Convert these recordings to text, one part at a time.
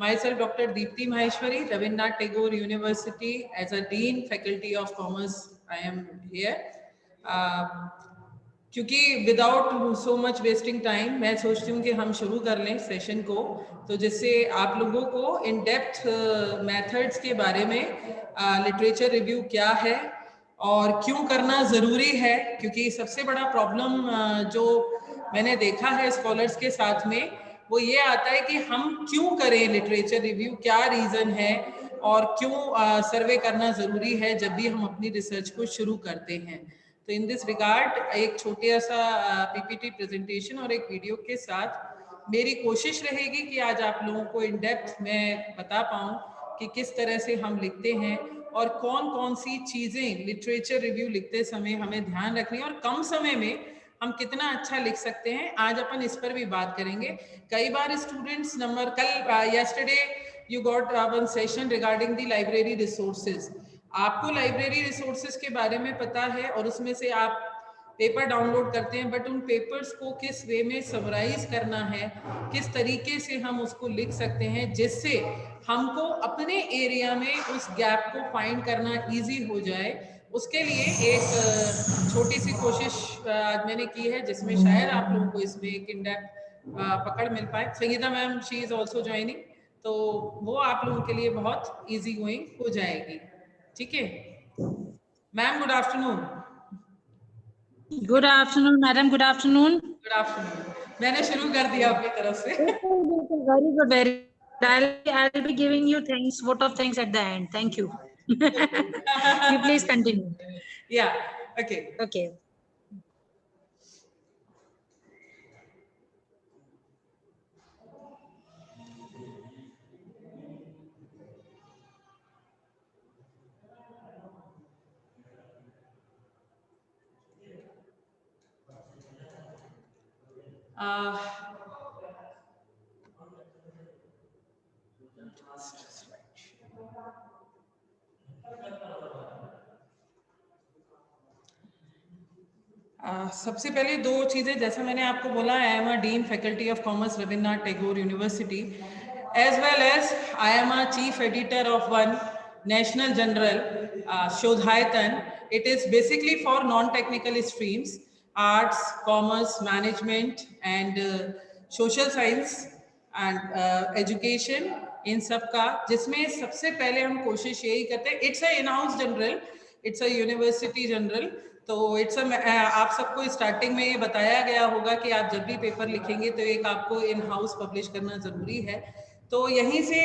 Myself, Dr. Deepti Maheshwari, Rabindranath Tagore University, as a Dean, Faculty of Commerce, I am here. क्योंकि without so much wasting time मैं सोचती हूँ कि हम शुरू कर लें सेशन को, तो जिससे आप लोगों को इन डेप्थ मेथड्स के बारे में लिटरेचर रिव्यू क्या है और क्यों करना ज़रूरी है, क्योंकि सबसे बड़ा प्रॉब्लम जो मैंने देखा है स्कॉलर्स के साथ में वो ये आता है कि हम क्यों करें लिटरेचर रिव्यू, क्या रीज़न है और क्यों सर्वे करना ज़रूरी है जब भी हम अपनी रिसर्च को शुरू करते हैं। तो इन दिस रिगार्ड एक छोटा सा पीपीटी प्रेजेंटेशन और एक वीडियो के साथ मेरी कोशिश रहेगी कि आज आप लोगों को इन डेप्थ मैं बता पाऊँ कि किस तरह से हम लिखते हैं और कौन कौन सी चीज़ें लिटरेचर रिव्यू लिखते समय हमें ध्यान रखनी है और कम समय में हम कितना अच्छा लिख सकते हैं। आज अपन इस पर भी बात करेंगे। कई बार स्टूडेंट्स नंबर कल yesterday you got one session regarding the library resources. आपको लाइब्रेरी रिसोर्सेज के बारे में पता है और उसमें से आप पेपर डाउनलोड करते हैं, बट उन पेपर्स को किस वे में समराइज करना है, किस तरीके से हम उसको लिख सकते हैं जिससे हमको अपने एरिया में उस गैप को फाइंड करना इजी हो जाए। उसके लिए एक छोटी सी कोशिश आज मैंने की है जिसमें शायद आप लोगों को इसमें एक इन डेप्थ पकड़ मिल पाए। Sangeeta ma'am she is also joining, तो वो आप लोगों के लिए बहुत इजी गोइंग हो जाएगी। ठीक है ma'am, good afternoon. Good afternoon madam, good afternoon. Good afternoon. मैंने शुरू कर दिया अपनी तरफ से। Very good, very I'll be giving you thanks, vote of thanks at the end. Thank you. You please continue. Yeah, okay. Okay. सबसे पहले दो चीज़ें, जैसा मैंने आपको बोला, I am a dean faculty of commerce Rabindranath Tagore university, as well as I am a chief editor of one national journal Shodhayatan. It is basically for non-technical streams, arts, commerce, management and social science and education, इन सब का, जिसमें सबसे पहले हम कोशिश यही करते हैं, it's a in house general, it's a university general, तो इट्स आप सबको स्टार्टिंग में ये बताया गया होगा कि आप जब भी पेपर लिखेंगे तो एक आपको इन हाउस पब्लिश करना ज़रूरी है। तो यहीं से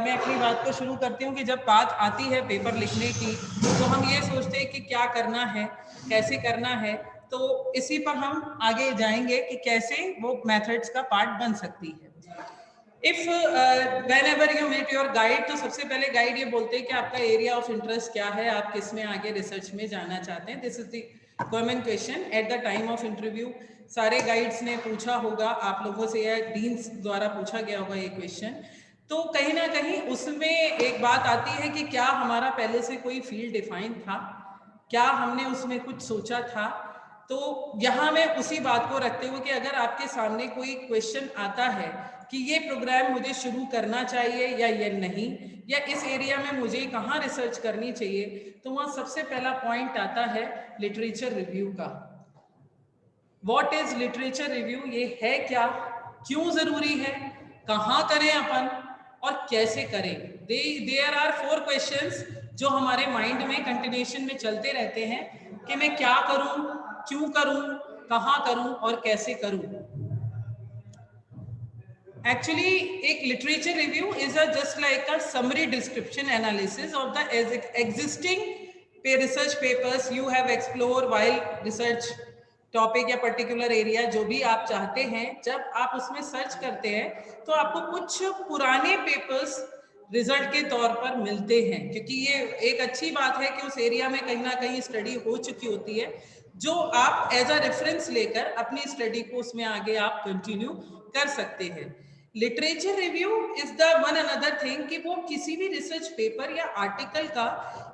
मैं अपनी बात को शुरू करती हूँ कि जब बात आती है पेपर लिखने की तो हम ये सोचते हैं कि क्या करना है, कैसे करना है, तो इसी पर हम आगे जाएंगे कि कैसे वो मेथड्स का पार्ट बन सकती है। If whenever you meet your guide, तो सबसे पहले गाइड ये बोलते हैं कि आपका एरिया ऑफ इंटरेस्ट क्या है, आप किस में आगे रिसर्च में जाना चाहते हैं। This is the common question at the time of interview. सारे गाइड्स ने पूछा होगा आप लोगों से, या डीन्स द्वारा पूछा गया होगा ये क्वेश्चन, तो कहीं ना कहीं उसमें एक बात आती है कि क्या हमारा पहले से कोई फील्ड डिफाइन था, क्या हमने उसमें कुछ सोचा था। तो यहाँ मैं उसी बात को रखते हुए कि अगर आपके सामने कोई क्वेश्चन आता है कि ये प्रोग्राम मुझे शुरू करना चाहिए या ये नहीं, या इस एरिया में मुझे कहाँ रिसर्च करनी चाहिए, तो वहाँ सबसे पहला पॉइंट आता है लिटरेचर रिव्यू का। व्हाट इज लिटरेचर रिव्यू, ये है क्या, क्यों जरूरी है, कहाँ करें अपन और कैसे करें। देयर आर 4 क्वेश्चंस जो हमारे माइंड में कंटिन्यूएशन में चलते रहते हैं कि मैं क्या करूं, क्यों करूं, कहाँ करूं और कैसे करूं। Actually, एक literature review is just like a summary description analysis of the existing research papers you have explored while research topic या particular area जो भी आप चाहते हैं। जब आप उसमें सर्च करते हैं तो आपको कुछ पुराने पेपर्स रिजल्ट के तौर पर मिलते हैं, क्योंकि ये एक अच्छी बात है कि उस एरिया में कहीं ना कहीं स्टडी हो चुकी होती है जो आप एज अ रेफरेंस लेकर अपनी स्टडी को उसमें आगे आप कंटिन्यू कर सकते हैं। Literature review is the one another thing कि वो किसी भी रिसर्च पेपर या आर्टिकल का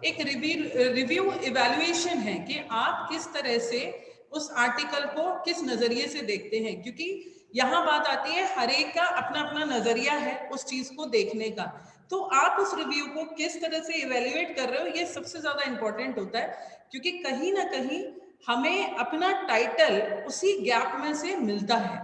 एक रिव्यू इवैल्यूएशन है कि आप किस तरह से उस आर्टिकल को किस नजरिए से देखते हैं, क्योंकि यहाँ बात आती है हर एक का अपना अपना नजरिया है उस चीज को देखने का, तो आप उस रिव्यू को किस तरह से इवेल्युएट कर रहे हो ये सबसे ज्यादा इंपॉर्टेंट होता है, क्योंकि कहीं ना कहीं हमें अपना टाइटल उसी गैप में से मिलता है।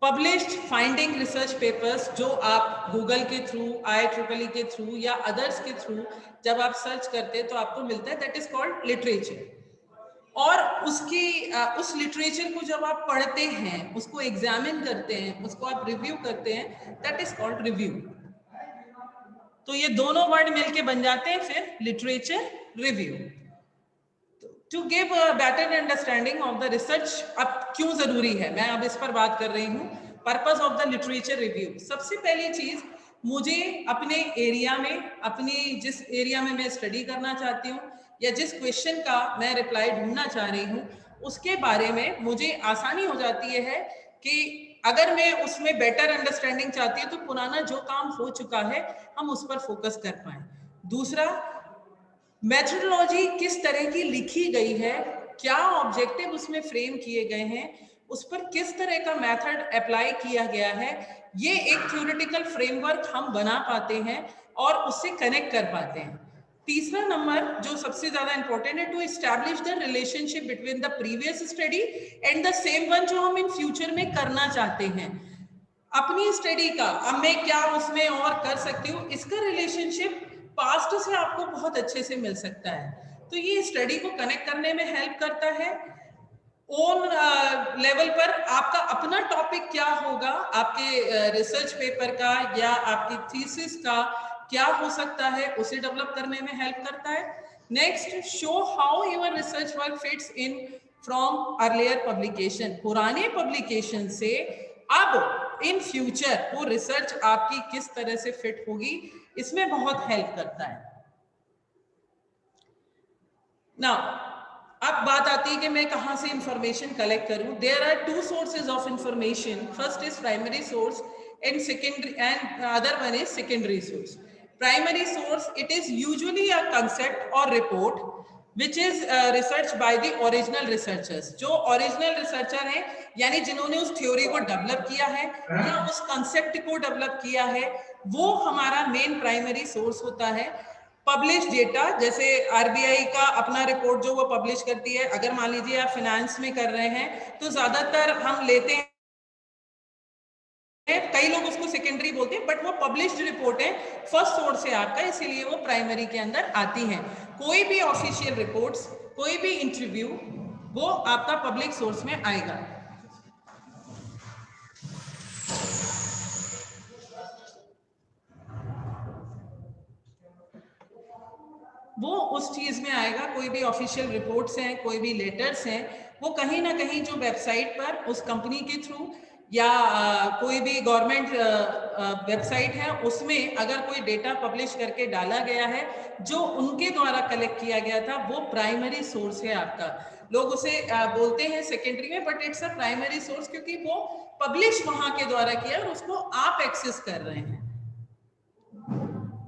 पब्लिश्ड फाइंडिंग रिसर्च पेपर्स जो आप गूगल के थ्रू, IEEE के थ्रू या अदर्स के थ्रू जब आप सर्च करते हैं तो आपको मिलता है, दैट इज कॉल्ड लिटरेचर। और उस लिटरेचर को जब आप पढ़ते हैं, उसको एग्जामिन करते हैं, उसको आप रिव्यू करते हैं, दैट इज कॉल्ड रिव्यू। तो ये दोनों वर्ड मिलके बन जाते हैं फिर literature review. To give a better understanding of the research, अब क्यों जरूरी है, मैं अब इस पर बात कर रही हूँ। Purpose of the literature review, सबसे पहली चीज, मुझे अपने एरिया में, अपनी जिस एरिया में मैं स्टडी करना चाहती हूँ या जिस क्वेश्चन का मैं रिप्लाई ढूंढना चाह रही हूँ उसके बारे में मुझे आसानी हो जाती है कि अगर मैं उसमें बेटर अंडरस्टैंडिंग चाहती हूँ तो पुराना जो काम हो चुका है हम उस पर फोकस कर पाए। दूसरा, मेथोडोलॉजी किस तरह की लिखी गई है, क्या ऑब्जेक्टिव उसमें फ्रेम किए गए हैं, उस पर किस तरह का मेथड अप्लाई किया गया है, ये एक थ्योरेटिकल फ्रेमवर्क हम बना पाते हैं और उससे कनेक्ट कर पाते हैं। तीसरा नंबर जो सबसे ज्यादा इंपॉर्टेंट है, to establish the relationship between the previous study and the same one जो हम इन फ्यूचर में करना चाहते हैं। अपनी स्टडी का अब मैं क्या उसमें और कर सकती हूँ, इसका रिलेशनशिप पास्ट से आपको बहुत अच्छे से मिल सकता है, तो ये स्टडी को कनेक्ट करने में हेल्प करता है। ओन लेवल पर आपका अपना टॉपिक क्या होगा, आपके रिसर्च पेपर का या आपकी थीसिस का क्या हो सकता है, उसे डेवलप करने में हेल्प करता है। Next, show how your research work fits in from earlier publication, पुराने पब्लिकेशन से अब इन फ्यूचर वो रिसर्च आपकी किस तरह से फिट होगी, इसमें बहुत हेल्प करता है। नाउ अब बात आती है कि मैं कहां से इंफॉर्मेशन कलेक्ट करूं। There are two sources of information, first is primary source and secondary and other one is secondary source. Primary source, it is usually a concept और report which is research by the original researchers, जो original researcher हैं यानी जिन्होंने उस theory को develop किया है या उस कंसेप्ट को डेवलप किया है, वो हमारा मेन प्राइमरी सोर्स होता है। पब्लिश डेटा, जैसे आरबीआई का अपना रिपोर्ट जो वो पब्लिश करती है, अगर मान लीजिए आप फाइनेंस में कर रहे हैं तो ज्यादातर हम लेते हैं, कई लोग उसको सेकेंडरी बोलते हैं, बट वो पब्लिश्ड रिपोर्ट है, फर्स्ट सोर्स है आपका, इसीलिए वो प्राइमरी के अंदर आती है। कोई भी ऑफिशियल रिपोर्ट्स, कोई भी इंटरव्यू, वो आपका पब्लिक सोर्स में आएगा। वो उस चीज में आएगा, कोई भी ऑफिशियल रिपोर्ट्स हैं, कोई भी लेटर्स हैं, वो कहीं ना कहीं जो वेबसाइट पर उस कंपनी के थ्रू या कोई भी गवर्नमेंट वेबसाइट है उसमें अगर कोई डेटा पब्लिश करके डाला गया है जो उनके द्वारा कलेक्ट किया गया था, वो प्राइमरी सोर्स है आपका। लोग उसे बोलते हैं सेकेंडरी में, but it's a primary source क्योंकि वो पब्लिश वहां के द्वारा किया और उसको आप एक्सेस कर रहे हैं।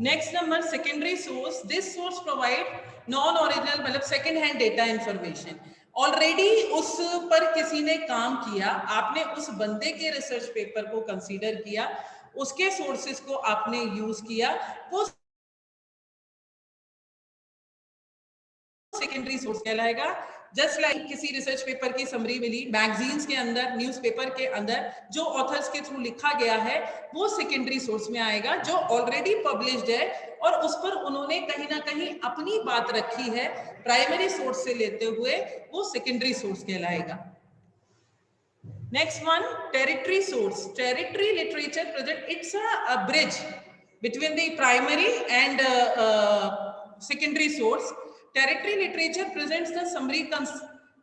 Next number, secondary source, this source provide non original, मतलब second hand data information. Already उस पर किसी ने काम किया, आपने उस बंदे के रिसर्च पेपर को कंसीडर किया, उसके सोर्सेस को आपने यूज किया, वो सेकेंडरी सोर्स कहलाएगा। जस्ट लाइक किसी रिसर्च पेपर की समरी मिली मैगजीन्स के अंदर, न्यूज़पेपर के अंदर, जो ऑथर्स के थ्रू लिखा गया है वो सेकेंडरी सोर्स में आएगा, जो ऑलरेडी पब्लिश्ड है और उस पर उन्होंने कहीं ना कहीं अपनी बात रखी है प्राइमरी सोर्स से लेते हुए, वो सेकेंडरी सोर्स कहलाएगा। Next one, territory source. Territory literature project, it's a bridge between the primary and secondary source. Territory literature presents the summary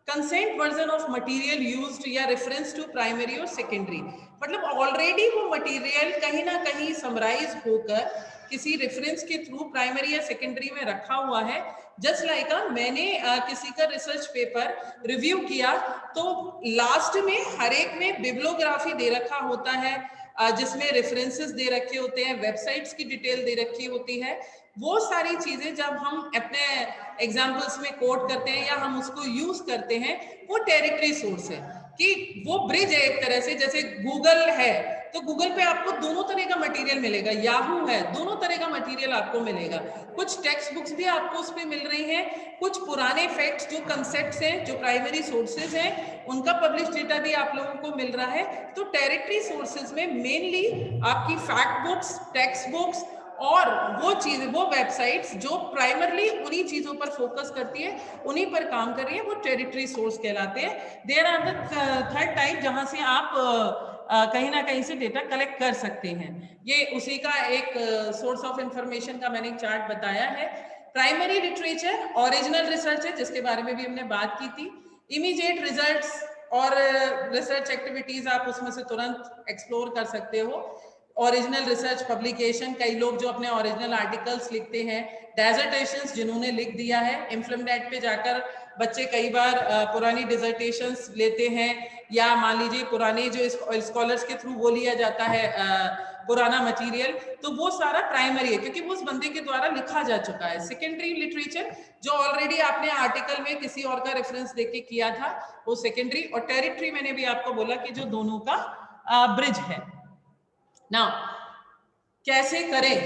consent version of material used या reference to primary और secondary. मतलब already वो material कहीं ना कहीं summarize होकर किसी reference के थ्रू प्राइमरी या सेकेंडरी में रखा हुआ है। जस्ट लाइक मैंने किसी का रिसर्च पेपर रिव्यू किया तो लास्ट में हर एक में बिब्लियोग्राफी दे रखा होता है, जिसमें रेफरेंसेस दे रखे होते हैं, वेबसाइट्स की डिटेल दे रखी होती है। वो सारी चीजें जब हम अपने एग्जाम्पल्स में कोट करते हैं या हम उसको यूज करते हैं, वो टेरिटरी सोर्स है कि वो ब्रिज है एक तरह से। जैसे गूगल है तो गूगल पे आपको दोनों तरह का मटेरियल मिलेगा, याहू है दोनों तरह का मटेरियल आपको मिलेगा। कुछ टेक्स्ट बुक्स भी आपको उस पर मिल रही हैं, कुछ पुराने फैक्ट्स जो कंसेप्ट्स हैं, जो प्राइमरी सोर्सेज हैं, उनका पब्लिश डेटा भी आप लोगों को मिल रहा है। तो टेरिटरी सोर्सेज में मेनली आपकी फैक्ट बुक्स, टेक्स्ट बुक्स और वो चीज, वो वेबसाइट्स जो प्राइमरली उन्हीं चीजों पर फोकस करती है, उन्हीं पर काम कर रही है, वो टेरिटरी सोर्स कहलाते हैं। There are the third type जहां से आप कहीं ना कहीं से डेटा कलेक्ट कर सकते हैं। ये उसी का एक सोर्स ऑफ इंफॉर्मेशन का मैंने चार्ट बताया है। प्राइमरी लिटरेचर ओरिजिनल रिसर्च है, जिसके बारे में भी हमने बात की थी। इमीडिएट रिजल्ट्स और रिसर्च एक्टिविटीज आप उसमें से तुरंत एक्सप्लोर कर सकते हो। ओरिजिनल रिसर्च पब्लिकेशन, कई लोग जो अपने ओरिजिनल आर्टिकल्स लिखते हैं, डेजर्टेशंस जिन्होंने लिख दिया है, इन्फ्लुएंट पे जाकर बच्चे कई बार पुरानी डिजर्टेशंस लेते हैं, या मान लीजिए पुराने जो स्कॉलर्स के थ्रू वो लिया जाता है पुराना मटेरियल, तो वो सारा प्राइमरी है क्योंकि वो उस बंदे के द्वारा लिखा जा चुका है। सेकेंडरी लिटरेचर जो ऑलरेडी आपने आर्टिकल में किसी और का रेफरेंस देके किया था, वो सेकेंडरी। और टेरिटरी मैंने भी आपको बोला कि जो दोनों का ब्रिज है। नाउ कैसे करें,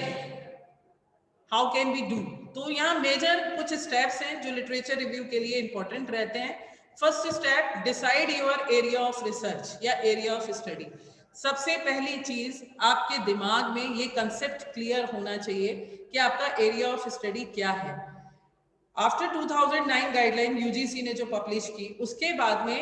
हाउ कैन वी डू? तो यहाँ मेजर कुछ स्टेप्स हैं जो लिटरेचर रिव्यू के लिए इंपॉर्टेंट रहते हैं। First step, decide your area of research या एरिया ऑफ स्टडी। सबसे पहली चीज आपके दिमाग में ये कंसेप्ट क्लियर होना चाहिए कि आपका एरिया ऑफ स्टडी क्या है। आफ्टर 2009 गाइडलाइन यूजीसी ने जो पब्लिश की, उसके बाद में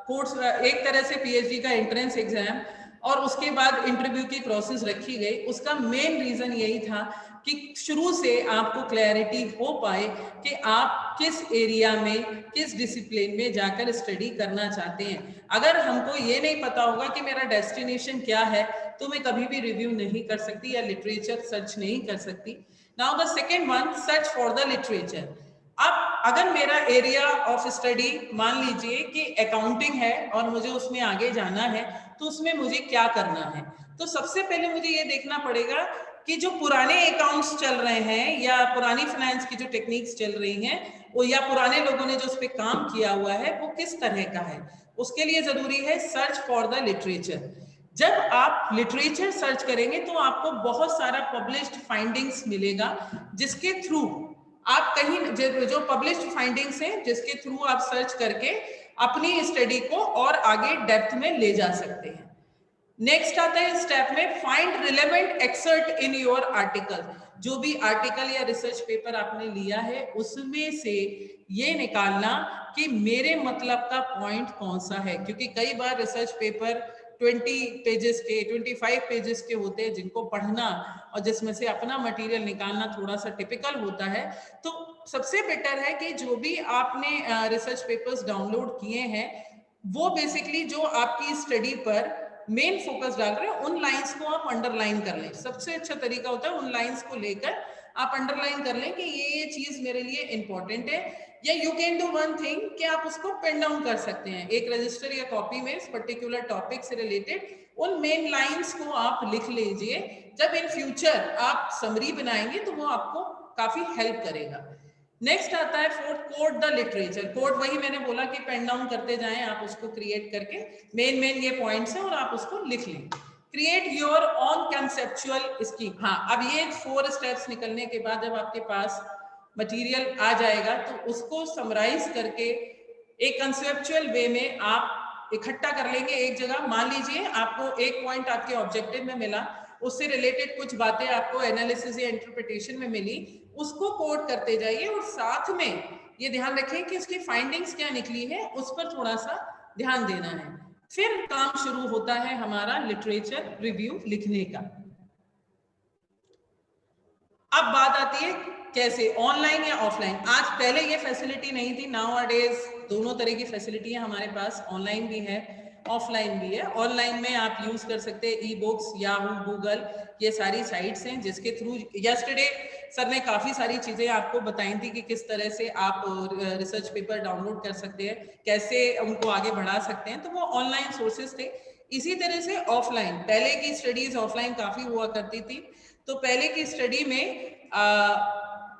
कोर्स एक तरह से पीएचडी का एंट्रेंस एग्जाम और उसके बाद इंटरव्यू की प्रोसेस रखी गई। उसका मेन रीजन यही था कि शुरू से आपको क्लैरिटी हो पाए कि आप किस एरिया में, किस डिसिप्लिन में जाकर स्टडी करना चाहते हैं। अगर हमको ये नहीं पता होगा कि मेरा डेस्टिनेशन क्या है, तो मैं कभी भी रिव्यू नहीं कर सकती या लिटरेचर सर्च नहीं कर सकती। Now the second one, search for the literature. अब अगर मेरा एरिया ऑफ स्टडी मान लीजिए कि अकाउंटिंग है और मुझे उसमें आगे जाना है, तो उसमें मुझे क्या करना है? तो सबसे पहले मुझे ये देखना पड़ेगा कि जो पुराने अकाउंट्स चल रहे हैं या पुरानी फाइनेंस की जो टेक्निक्स चल रही हैं, वो या पुराने लोगों ने जो उस पर काम किया हुआ है, वो किस तरह का है। उसके लिए जरूरी है सर्च फॉर द लिटरेचर। जब आप लिटरेचर सर्च करेंगे तो आपको बहुत सारा पब्लिश्ड फाइंडिंग्स मिलेगा, जिसके थ्रू आप कहीं जो पब्लिश्ड फाइंडिंग्स हैं, जिसके थ्रू आप सर्च करके अपनी स्टडी को और आगे डेप्थ में ले जा सकते हैं। नेक्स्ट आता है स्टेप में, find relevant exert in your article. जो भी आर्टिकल या रिसर्च पेपर आपने लिया है, उसमें से ये निकालना कि मेरे मतलब का पॉइंट कौन सा है, क्योंकि कई बार रिसर्च पेपर 20 पेजेस के, 25 पेजेस के होते हैं, जिनको पढ़ना और जिसमें से अपना मटेरियल निकालना थोड़ा सा टिपिकल होता है। तो सबसे बेटर है कि जो भी आपने रिसर्च पेपर्स डाउनलोड किए हैं, वो बेसिकली जो आपकी स्टडी पर मेन फोकस डाल रहे हैं, उन लाइंस को आप अंडरलाइन कर लें। सबसे अच्छा तरीका होता है उन लाइंस को लेकर आप अंडरलाइन कर लें कि ये चीज मेरे लिए इंपॉर्टेंट है। या you can do one thing कि आप उसको पेन डाउन कर सकते हैं एक रजिस्टर या कॉपी में, इस पर्टिकुलर टॉपिक से रिलेटेड उन मेन लाइंस को आप लिख लीजिए। जब इन फ्यूचर आप समरी बनाएंगे तो वो आपको काफी हेल्प करेगा। नेक्स्ट आता है fourth, code the literature. Code वही मैंने बोला कि पेन डाउन करते जाएं आप उसको, क्रिएट करके मेन ये पॉइंट्स हैं और आप उसको लिख लें। Create your on conceptual scheme. हाँ, अब ये 4 स्टेप्स निकलने के बाद जब आपके पास मटेरियल आ जाएगा, तो उसको समराइज करके एक कंसेप्चुअल वे में आप इकट्ठा कर लेंगे एक जगह। मान लीजिए आपको एक पॉइंट आपके ऑब्जेक्टिव में मिला, उससे रिलेटेड कुछ बातें आपको एनालिसिस या इंटरप्रिटेशन में मिली, उसको कोड करते जाइए और साथ में ये ध्यान रखें कि उसकी फाइंडिंग्स क्या निकली है, उस पर थोड़ा सा ध्यान देना है। फिर काम शुरू होता है हमारा लिटरेचर रिव्यू लिखने का। अब बात आती है कैसे, ऑनलाइन या ऑफलाइन। आज पहले ये फैसिलिटी नहीं थी, नाउ अ डेज दोनों तरह की फैसिलिटी है हमारे पास, ऑनलाइन भी है ऑफलाइन भी है। ऑनलाइन में आप यूज कर सकते हैं ई बुक्स, याहू, गूगल, ये सारी साइट्स हैं जिसके थ्रू यस्टरडे सर ने काफी सारी चीजें आपको बताई थी कि किस तरह से आप रिसर्च पेपर डाउनलोड कर सकते हैं, कैसे उनको आगे बढ़ा सकते हैं। तो वो ऑनलाइन सोर्सेज थे। इसी तरह से ऑफलाइन, पहले की स्टडीज ऑफलाइन काफी हुआ करती थी, तो पहले की स्टडी में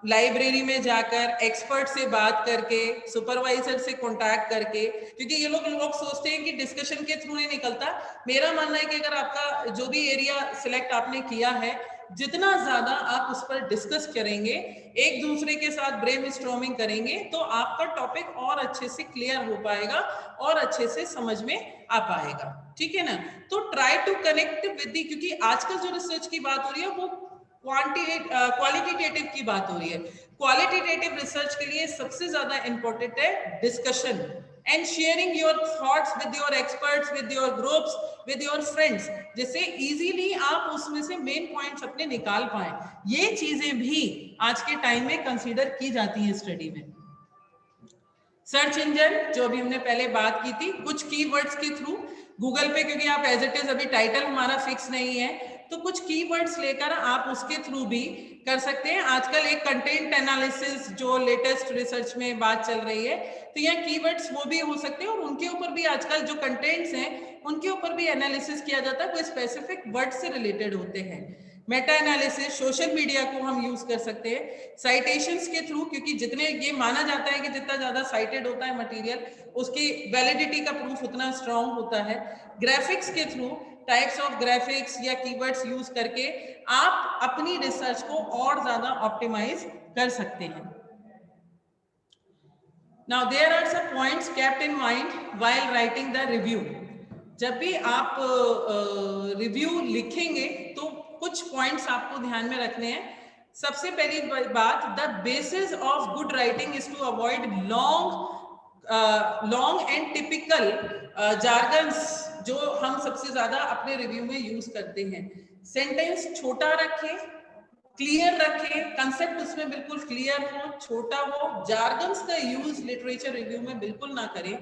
लाइब्रेरी में जाकर एक्सपर्ट से बात करके, सुपरवाइजर से कांटेक्ट करके, क्योंकि ये लोग सोचते हैं कि डिस्कशन के थ्रू नहीं निकलता। मेरा मानना है कि अगर आपका जो भी एरिया सिलेक्ट आपने किया है, जितना ज्यादा आप उस पर डिस्कस करेंगे, एक दूसरे के साथ ब्रेनस्टॉर्मिंग करेंगे, तो आपका टॉपिक और अच्छे से क्लियर हो पाएगा और अच्छे से समझ में आ पाएगा, ठीक है ना। तो try to connect with the, क्योंकि आजकल जो रिसर्च की बात हो रही है वो क्वालिटेटिव की बात हो रही है। क्वालिटेटिव रिसर्च के लिए सबसे ज्यादा इंपॉर्टेंट है discussion and sharing your thoughts with your experts, with your groups, with your friends, जिससे इजीली आप उसमें से मेन पॉइंट्स अपने निकाल पाए। ये चीजें भी आज के टाइम में कंसीडर की जाती हैं स्टडी में। सर्च इंजन, जो अभी हमने पहले बात की थी, कुछ कीवर्ड्स के थ्रू गूगल पे, क्योंकि आप एज इट इज अभी टाइटल हमारा फिक्स नहीं है, तो कुछ कीवर्ड्स लेकर आप उसके थ्रू भी कर सकते हैं। आजकल एक कंटेंट एनालिसिस जो लेटेस्ट रिसर्च में बात चल रही है, तो यहाँ कीवर्ड्स वो भी हो सकते हैं और उनके ऊपर भी आजकल जो कंटेंट्स हैं उनके ऊपर भी एनालिसिस किया जाता है, कोई स्पेसिफिक वर्ड से रिलेटेड होते हैं। मेटा एनालिसिस, सोशल मीडिया को हम यूज कर सकते हैं साइटेशंस के थ्रू, क्योंकि जितने ये माना जाता है कि जितना ज्यादा साइटेड होता है मटेरियल, उसकी वैलिडिटी का प्रूफ उतना स्ट्रांग होता है। ग्राफिक्स के थ्रू, टाइप्स ऑफ ग्राफिक्स या कीवर्ड्स यूज करके आप अपनी रिसर्च को और ज्यादा ऑप्टिमाइज कर सकते हैं। Now there are some points kept in mind while writing the review. जब भी आप रिव्यू लिखेंगे तो कुछ पॉइंट्स आपको ध्यान में रखने हैं। सबसे पहली बात, the basis of good writing is to avoid long and typical jargons जो हम सबसे ज्यादा अपने रिव्यू में यूज करते हैं। सेंटेंस छोटा रखें, क्लियर रखें, कंसेप्ट उसमें बिल्कुल क्लियर हो, छोटा हो, जार्गन्स का यूज लिटरेचर रिव्यू में बिल्कुल ना करें,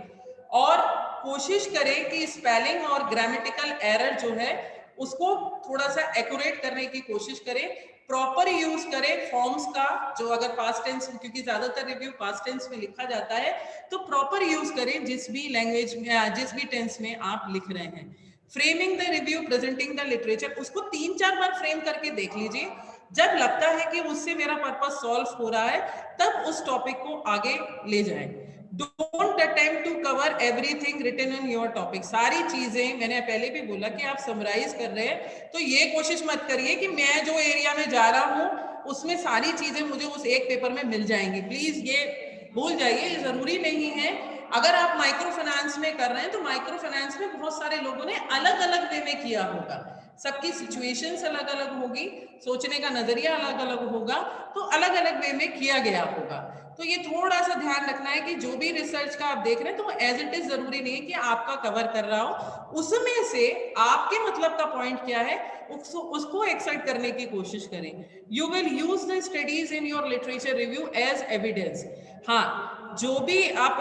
और कोशिश करें कि स्पेलिंग और ग्रामेटिकल एरर जो है उसको थोड़ा सा एक्यूरेट करने की कोशिश करें। प्रॉपर यूज करें फॉर्म्स का, जो अगर पास्ट टेंस, क्योंकि ज्यादातर रिव्यू पास्ट टेंस में लिखा जाता है, तो प्रॉपर यूज करें जिस भी लैंग्वेज में, जिस भी टेंस में आप लिख रहे हैं। Framing the review, presenting the literature, उसको 3-4 बार फ्रेम करके देख लीजिए। जब लगता है कि उससे मेरा पर्पस सॉल्व हो रहा है, तब उस टॉपिक को आगे ले जाएं। Don't attempt to cover everything written in your topic. सारी चीजें, मैंने पहले भी बोला कि आप समराइज कर रहे हैं, तो ये कोशिश मत करिए कि मैं जो एरिया में जा रहा हूं उसमें सारी चीजें मुझे उस एक पेपर में मिल जाएंगी। प्लीज ये भूल जाइए, ये जरूरी नहीं है। अगर आप माइक्रो फाइनेंस में कर रहे हैं तो माइक्रो फाइनेंस में बहुत सारे लोगों ने अलग अलग वे में किया होगा, सबकी सिचुएशंस अलग अलग होगी, सोचने का नजरिया अलग अलग होगा, तो अलग अलग वे में किया गया होगा। तो ये थोड़ा सा ध्यान रखना है कि जो भी रिसर्च का आप देख रहे हैं तो एज इट इज जरूरी नहीं है कि आपका कवर कर रहा हो, उसमें से आपके मतलब का पॉइंट क्या है उसको एक्सट्रैक्ट करने की कोशिश करें। You will use the studies in your literature review as evidence. हाँ, जो भी आप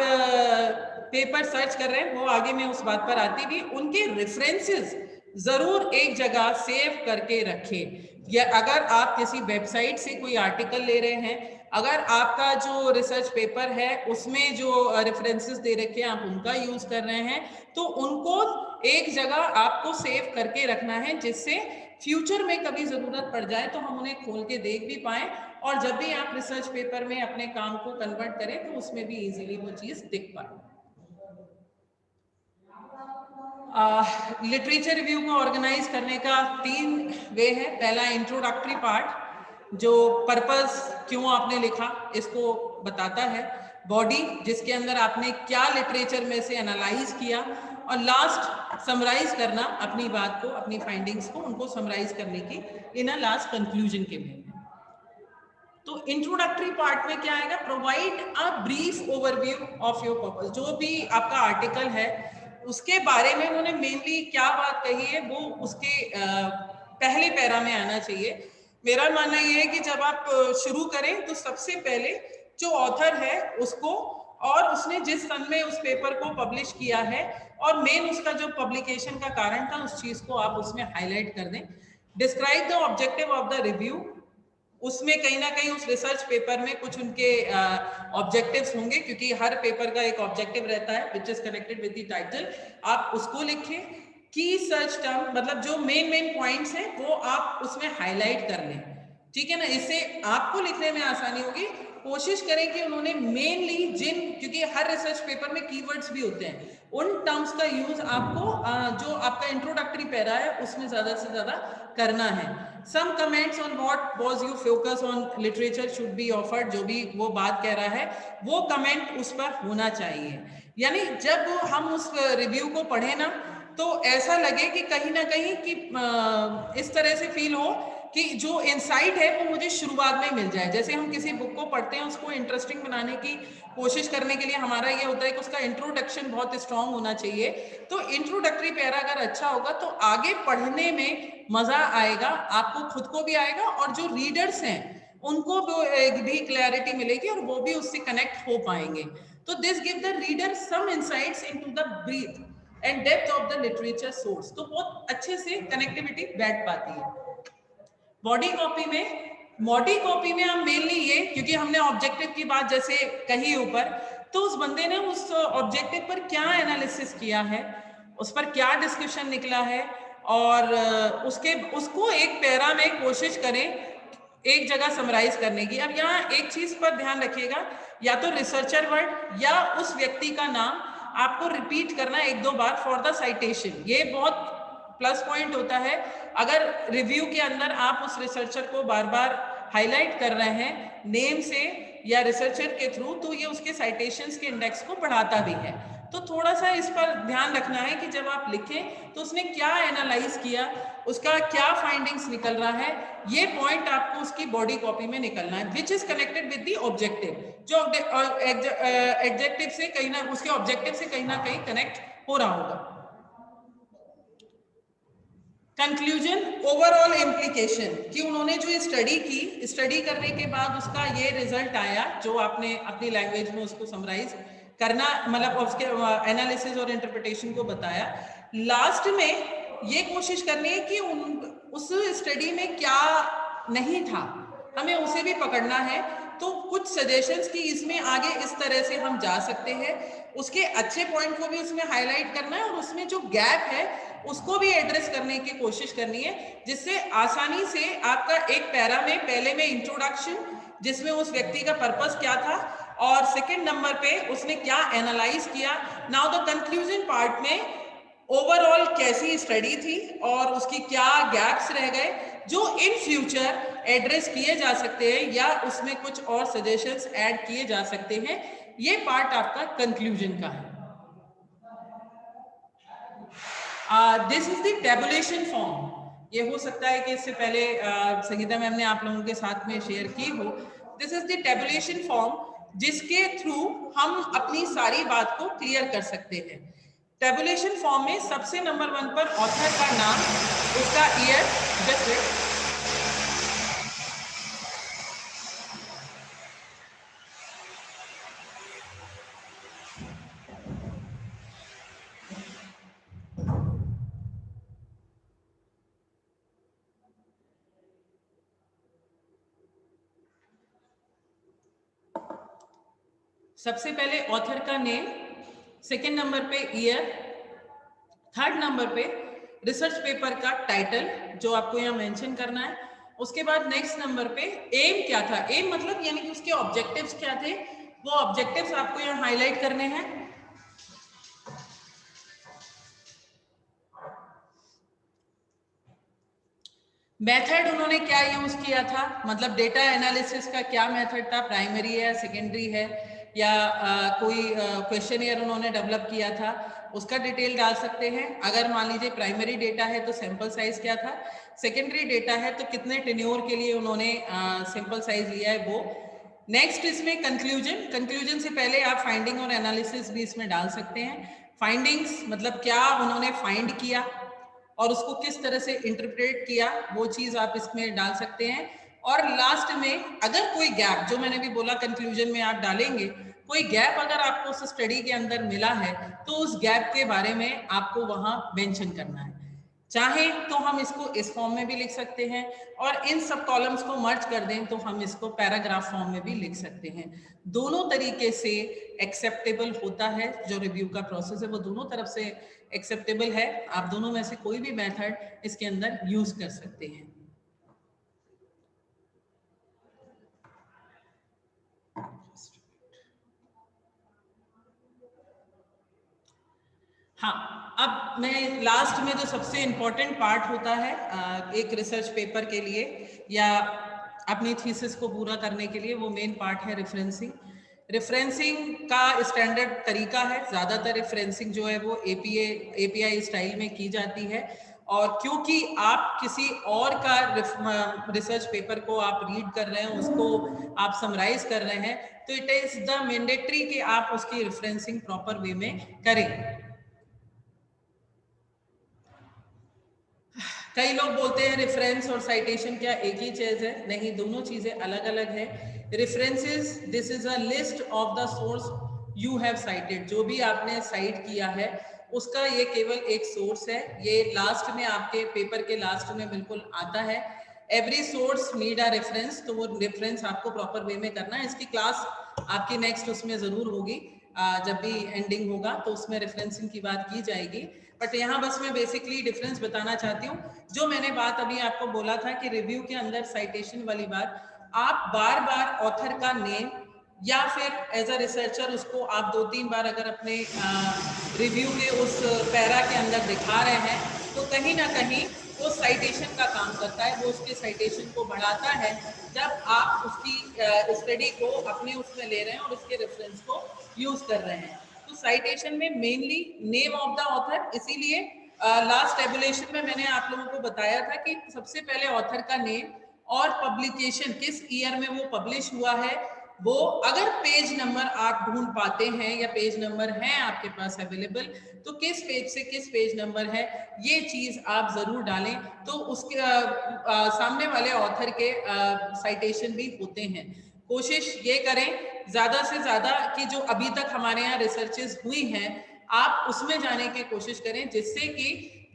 पेपर सर्च कर रहे हैं वो आगे मैं उस बात पर आती भी, उनके रेफरेंसेस जरूर एक जगह सेव करके रखें। या अगर आप किसी वेबसाइट से कोई आर्टिकल ले रहे हैं, अगर आपका जो रिसर्च पेपर है उसमें जो रेफरेंसेस दे रखे हैं आप उनका यूज कर रहे हैं, तो उनको एक जगह आपको सेव करके रखना है, जिससे फ्यूचर में कभी जरूरत पड़ जाए तो हम उन्हें खोल के देख भी पाए, और जब भी आप रिसर्च पेपर में अपने काम को कन्वर्ट करें तो उसमें भी इजीली वो चीज दिख पाए। लिटरेचर रिव्यू को ऑर्गेनाइज करने का 3 वे है। पहला इंट्रोडक्टरी पार्ट, जो पर्पस क्यों आपने लिखा इसको बताता है। बॉडी, जिसके अंदर आपने क्या लिटरेचर में से एनालाइज किया, और लास्ट समराइज करना अपनी बात को, अपनी फाइंडिंग्स को, उनको समराइज करने की इन अ लास्ट कंक्लूजन के में। तो इंट्रोडक्टरी पार्ट में क्या आएगा, provide a brief overview of your purpose. जो भी आपका आर्टिकल है उसके बारे में उन्होंने मेनली क्या बात कही है वो उसके पहले पैरा में आना चाहिए। मेरा मानना यह है कि जब आप शुरू करें तो सबसे पहले जो ऑथर है उसको, और उसने जिस सन में उस पेपर को पब्लिश किया है, और मेन उसका जो पब्लिकेशन का कारण था, उस चीज को आप उसमें हाईलाइट कर दें। Describe the objective of the review, उसमें कहीं ना कहीं उस रिसर्च पेपर में कुछ उनके ऑब्जेक्टिव्स होंगे, क्योंकि हर पेपर का एक ऑब्जेक्टिव रहता है which is connected with the title, आप उसको लिखें। की सर्च टर्म, मतलब जो मेन पॉइंट्स हैं वो आप उसमें हाईलाइट कर लें, ठीक है ना, इससे आपको लिखने में आसानी होगी। कोशिश करें कि उन्होंने मेनली क्योंकि हर रिसर्च पेपर में कीवर्ड्स भी होते हैं, उन टर्म्स का यूज आपको जो आपका इंट्रोडक्टरी पैरा है उसमें ज्यादा से ज्यादा करना है। Some comments on what was you focus on literature should be offered, जो भी वो बात कह रहा है वो कमेंट उस पर होना चाहिए। यानी जब हम उस रिव्यू को पढ़े ना तो ऐसा लगे कि कहीं ना कहीं कि इस तरह से फील हो कि जो इंसाइट है वो मुझे शुरुआत में मिल जाए। जैसे हम किसी बुक को पढ़ते हैं, उसको इंटरेस्टिंग बनाने की कोशिश करने के लिए हमारा ये होता है कि उसका इंट्रोडक्शन बहुत स्ट्रांग होना चाहिए। तो इंट्रोडक्टरी पैरा अगर अच्छा होगा तो आगे पढ़ने में मजा आएगा, आपको खुद को भी आएगा और जो रीडर्स हैं उनको भी क्लैरिटी मिलेगी और वो भी उससे कनेक्ट हो पाएंगे। तो this give the reader some insights into the breadth and depth of the literature source, तो बहुत अच्छे से कनेक्टिविटी बैठ पाती है। बॉडी कॉपी में हम मेनली ये, क्योंकि हमने ऑब्जेक्टिव की बात जैसे कही ऊपर, तो उस बंदे ने उस ऑब्जेक्टिव पर क्या एनालिसिस किया है, उस पर क्या डिस्कशन निकला है, और उसको एक पैरा में कोशिश करें एक जगह समराइज करने की। अब यहाँ एक चीज पर ध्यान रखिएगा, या तो रिसर्चर वर्ड या उस व्यक्ति का नाम आपको रिपीट करना एक दो बार फॉर द साइटेशन, ये बहुत प्लस पॉइंट होता है। अगर रिव्यू के अंदर आप उस रिसर्चर को बार बार हाईलाइट कर रहे हैं नेम से या रिसर्चर के थ्रू, तो ये उसके साइटेशंस के इंडेक्स को बढ़ाता भी है। तो थोड़ा सा इस पर ध्यान रखना है कि जब आप लिखें तो उसने क्या एनालाइज किया, उसका क्या फाइंडिंग्स निकल रहा है, ये पॉइंट आपको उसकी बॉडी कॉपी में निकलना है, which is connected with the objective, जो एडजेक्टिव से कहीं ना उसके ऑब्जेक्टिव से कहीं ना कहीं कनेक्ट हो रहा होगा। कंक्लूजन, ओवरऑल इम्प्लीकेशन, कि उन्होंने जो स्टडी की, स्टडी करने के बाद उसका ये रिजल्ट आया जो आपने अपनी लैंग्वेज में उसको समराइज करना, मतलब उसके एनालिसिस और इंटरप्रिटेशन को बताया। लास्ट में ये कोशिश करनी है कि उस स्टडी में क्या नहीं था, हमें उसे भी पकड़ना है। तो कुछ सजेशंस की इसमें आगे इस तरह से हम जा सकते हैं, उसके अच्छे पॉइंट को भी उसमें हाईलाइट करना है और उसमें जो गैप है उसको भी एड्रेस करने की कोशिश करनी है, जिससे आसानी से आपका एक पैरा में पहले में इंट्रोडक्शन जिसमें उस व्यक्ति का पर्पस क्या था, और सेकंड नंबर पे उसने क्या एनालाइज किया, नाउ द कंक्लूजन पार्ट में ओवरऑल कैसी स्टडी थी और उसकी क्या गैप्स रह गए जो इन फ्यूचर एड्रेस किए जा सकते हैं या उसमें कुछ और सजेशंस ऐड किए जा सकते हैं। ये पार्ट आपका कंक्लूजन का है। This is the tabulation form. ये हो सकता है कि इससे पहले संगीता मैम ने आप लोगों के साथ में शेयर की हो। This is the tabulation form जिसके थ्रू हम अपनी सारी बात को क्लियर कर सकते हैं। टेबुलेशन फॉर्म में सबसे नंबर 1 पर ऑथर का नाम, उसका ईयर, जस्ट सबसे पहले ऑथर का नेम, सेकेंड नंबर पे ईयर, थर्ड नंबर पे रिसर्च पेपर का टाइटल जो आपको यहाँ मेंशन करना है। उसके बाद नेक्स्ट नंबर पे एम क्या था, एम मतलब यानी कि उसके ऑब्जेक्टिव्स क्या थे, वो ऑब्जेक्टिव्स आपको यहाँ हाईलाइट करने हैं। मेथड उन्होंने क्या यूज किया था, मतलब डेटा एनालिसिस का क्या मेथड था, प्राइमरी है, सेकेंडरी है, या कोई क्वेश्चनियर उन्होंने डेवलप किया था, उसका डिटेल डाल सकते हैं। अगर मान लीजिए प्राइमरी डेटा है तो सैंपल साइज क्या था, सेकेंडरी डेटा है तो कितने टेन्योर के लिए उन्होंने सैंपल साइज लिया है वो। नेक्स्ट इसमें कंक्लूजन, कंक्लूजन से पहले आप फाइंडिंग और एनालिसिस भी इसमें डाल सकते हैं। फाइंडिंग्स मतलब क्या उन्होंने फाइंड किया और उसको किस तरह से इंटरप्रेट किया, वो चीज आप इसमें डाल सकते हैं। और लास्ट में अगर कोई गैप, जो मैंने भी बोला कंक्लूजन में आप डालेंगे, कोई गैप अगर आपको उस स्टडी के अंदर मिला है तो उस गैप के बारे में आपको वहां मेंशन करना है। चाहे तो हम इसको इस फॉर्म में भी लिख सकते हैं और इन सब कॉलम्स को मर्ज कर दें तो हम इसको पैराग्राफ फॉर्म में भी लिख सकते हैं। दोनों तरीके से एक्सेप्टेबल होता है। जो रिव्यू का प्रोसेस है वो दोनों तरफ से एक्सेप्टेबल है। आप दोनों में से कोई भी मेथड इसके अंदर यूज कर सकते हैं। हाँ, अब मैं लास्ट में जो सबसे इम्पोर्टेंट पार्ट होता है एक रिसर्च पेपर के लिए या अपनी थीसिस को पूरा करने के लिए, वो मेन पार्ट है रेफरेंसिंग। रेफरेंसिंग का स्टैंडर्ड तरीका है, ज़्यादातर रेफरेंसिंग जो है वो एपीआई स्टाइल में की जाती है। और क्योंकि आप किसी और का रिसर्च पेपर को आप रीड कर रहे हैं, उसको आप समराइज कर रहे हैं, तो इट इज़ द मैंडेटरी कि आप उसकी रेफरेंसिंग प्रॉपर वे में करें। कई लोग बोलते हैं रेफरेंस और साइटेशन क्या एक ही चीज है? नहीं, दोनों चीजें अलग अलग है। References, this is a list of the source you have cited. जो भी आपने साइट किया है उसका ये केवल एक सोर्स है। ये लास्ट में आपके पेपर के लास्ट में बिल्कुल आता है। Every source need a reference, तो वो रेफरेंस आपको प्रॉपर वे में करना है। इसकी क्लास आपकी नेक्स्ट उसमें जरूर होगी, जब भी एंडिंग होगा तो उसमें रेफरेंसिंग की बात की जाएगी। बट यहाँ बस मैं बेसिकली डिफरेंस बताना चाहती हूँ। जो मैंने बात अभी आपको बोला था कि रिव्यू के अंदर साइटेशन वाली बात, आप बार बार ऑथर का नेम या फिर एज अ रिसर्चर उसको आप 2-3 बार अगर अपने रिव्यू के उस पैरा के अंदर दिखा रहे हैं तो कहीं ना कहीं वो साइटेशन का काम करता है, वो उसके साइटेशन को बढ़ाता है जब आप उसकी स्टडी को अपने उसमें ले रहे हैं और उसके रेफरेंस को यूज कर रहे हैं। तो साइटेशन में mainly name of the author, इसीलिए लास्ट टेबुलेशन में मैंने आप लोगों को बताया था कि सबसे पहले ऑथर का नेम और पब्लिकेशन, किस ईयर में वो पब्लिश हुआ है, वो अगर पेज नंबर आप ढूंढ पाते हैं या पेज नंबर है आपके पास अवेलेबल, तो किस पेज से किस पेज नंबर है ये चीज आप जरूर डालें। तो उसके सामने वाले ऑथर के साइटेशन भी होते हैं। कोशिश ये करें ज्यादा से ज्यादा कि जो अभी तक हमारे यहाँ रिसर्चेस हुई हैं आप उसमें जाने की कोशिश करें, जिससे कि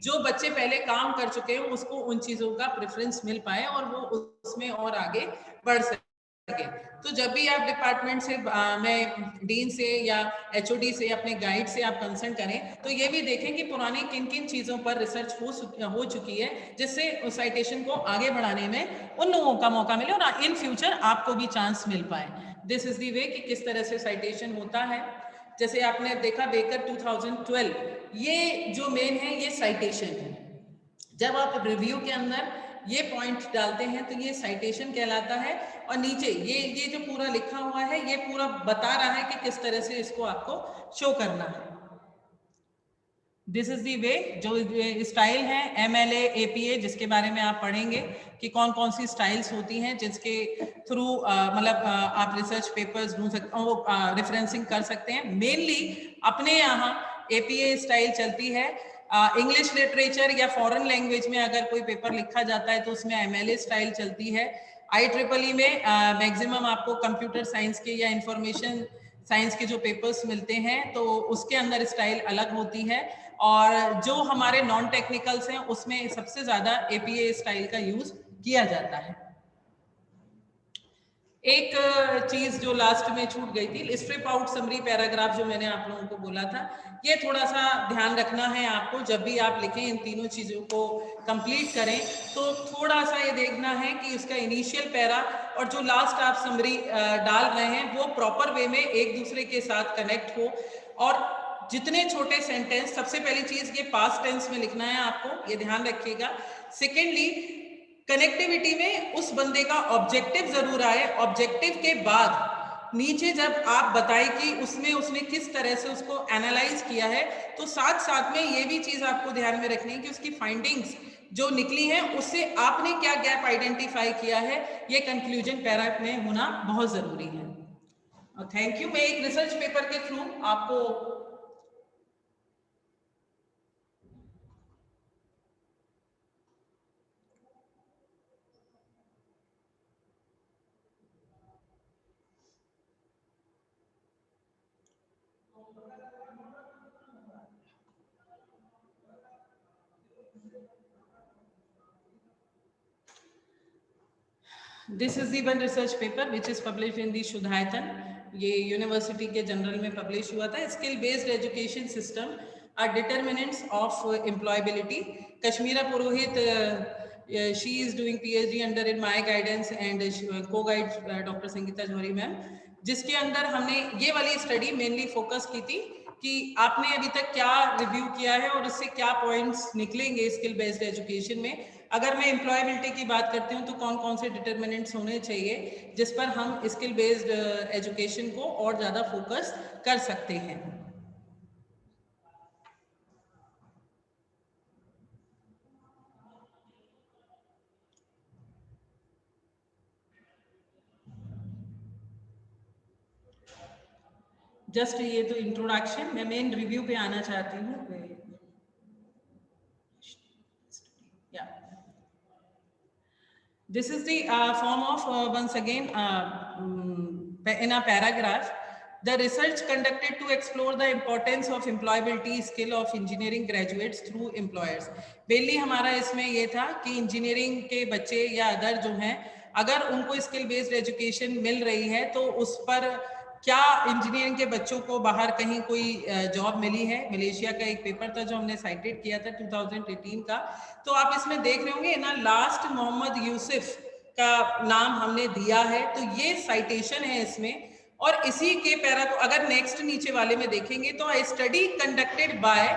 जो बच्चे पहले काम कर चुके हैं उसको उन चीजों का प्रेफरेंस मिल पाए और वो उसमें और आगे बढ़ सके। तो जब भी आप डिपार्टमेंट से मैं डीन से या एचओडी से अपने गाइड से आप कंसर्न करें तो ये भी देखें कि पुरानी किन किन चीज़ों पर रिसर्च हो चुकी है, जिससे उस साइटेशन को आगे बढ़ाने में उन लोगों का मौका मिले और इन फ्यूचर आपको भी चांस मिल पाए। दिस इज दी वे कि किस तरह से साइटेशन होता है। जैसे आपने देखा बेकर 2012, ये जो मेन है ये साइटेशन है। जब आप रिव्यू के अंदर ये पॉइंट डालते हैं तो ये साइटेशन कहलाता है और नीचे ये जो पूरा लिखा हुआ है ये पूरा बता रहा है कि किस तरह से इसको आपको शो करना है। दिस इज दी वे। जो स्टाइल है MLA APA जिसके बारे में आप पढ़ेंगे कि कौन कौन सी स्टाइल्स होती हैं जिसके थ्रू मतलब आप रिसर्च पेपर्स ढूंढ सकते हो, रेफरेंसिंग कर सकते हैं। मेनली अपने यहाँ APA स्टाइल चलती है। इंग्लिश लिटरेचर या फॉरेन लैंग्वेज में अगर कोई पेपर लिखा जाता है तो उसमें MLA स्टाइल चलती है। IEEE में मैक्सिमम आपको कंप्यूटर साइंस के या इंफॉर्मेशन साइंस के जो पेपर्स मिलते हैं तो उसके अंदर स्टाइल अलग होती है। और जो हमारे नॉन टेक्निकल्स हैं उसमें सबसे ज्यादा APA स्टाइल का यूज किया जाता है। एक चीज जो लास्ट में छूट गई थी, स्ट्रिप आउट समरी पैराग्राफ, जो मैंने आप लोगों को बोला था, ये थोड़ा सा ध्यान रखना है आपको। जब भी आप लिखें इन तीनों चीजों को कंप्लीट करें तो थोड़ा सा ये देखना है कि उसका इनिशियल पैरा और जो लास्ट आप समरी डाल रहे हैं वो प्रॉपर वे में एक दूसरे के साथ कनेक्ट हो। और जितने छोटे सेंटेंस, सबसे पहली चीज ये पास्ट टेंस में लिखना है आपको, ये ध्यान रखिएगा। सेकेंडली कनेक्टिविटी में उस बंदे का ऑब्जेक्टिव जरूर आए। ऑब्जेक्टिव के बाद नीचे जब आप बताएं कि उसमें उसने किस तरह से उसको एनालाइज किया है, तो साथ साथ में ये भी चीज आपको ध्यान में रखनी है कि उसकी फाइंडिंग्स जो निकली हैं उससे आपने क्या गैप आइडेंटिफाई किया है, ये कंक्लूजन पैरा में होना बहुत जरूरी है। Thank you. मैं एक रिसर्च पेपर के थ्रू आपको This is the one research paper which is published in the Shudhaitan. ये यूनिवर्सिटी के जनरल में पब्लिश हुआ था. Skill based education system are determinants of employability. Kashmira Purohit, she is doing PhD under in my guidance and co-guide Dr. Sangeeta Johri ma'am, जिसके अंदर हमने ये वाली स्टडी मेनली फोकस की थी कि आपने अभी तक क्या रिव्यू किया है और उससे क्या पॉइंट्स निकलेंगे स्किल बेस्ड एजुकेशन में. अगर मैं एम्प्लॉयबिलिटी की बात करती हूँ तो कौन कौन से डिटर्मिनेंट्स होने चाहिए जिस पर हम स्किल बेस्ड एजुकेशन को और ज़्यादा फोकस कर सकते हैं. जस्ट ये तो इंट्रोडक्शन, मैं मेन रिव्यू पे आना चाहती हूँ. This is the form of once again in a paragraph. The research conducted to explore the importance of employability skill of engineering graduates through employers. Mainly हमारा इसमें ये था कि इंजीनियरिंग के बच्चे या अदर जो हैं, अगर उनको स्किल बेस्ड एजुकेशन मिल रही है तो उस पर क्या इंजीनियरिंग के बच्चों को बाहर कहीं कोई जॉब मिली है. मलेशिया का एक पेपर था जो हमने साइटेड किया था 2018 का. तो आप इसमें देख रहे होंगे ना, लास्ट मोहम्मद यूसुफ का नाम हमने दिया है, तो ये साइटेशन है इसमें. और इसी के पैरा को अगर नेक्स्ट नीचे वाले में देखेंगे तो study conducted by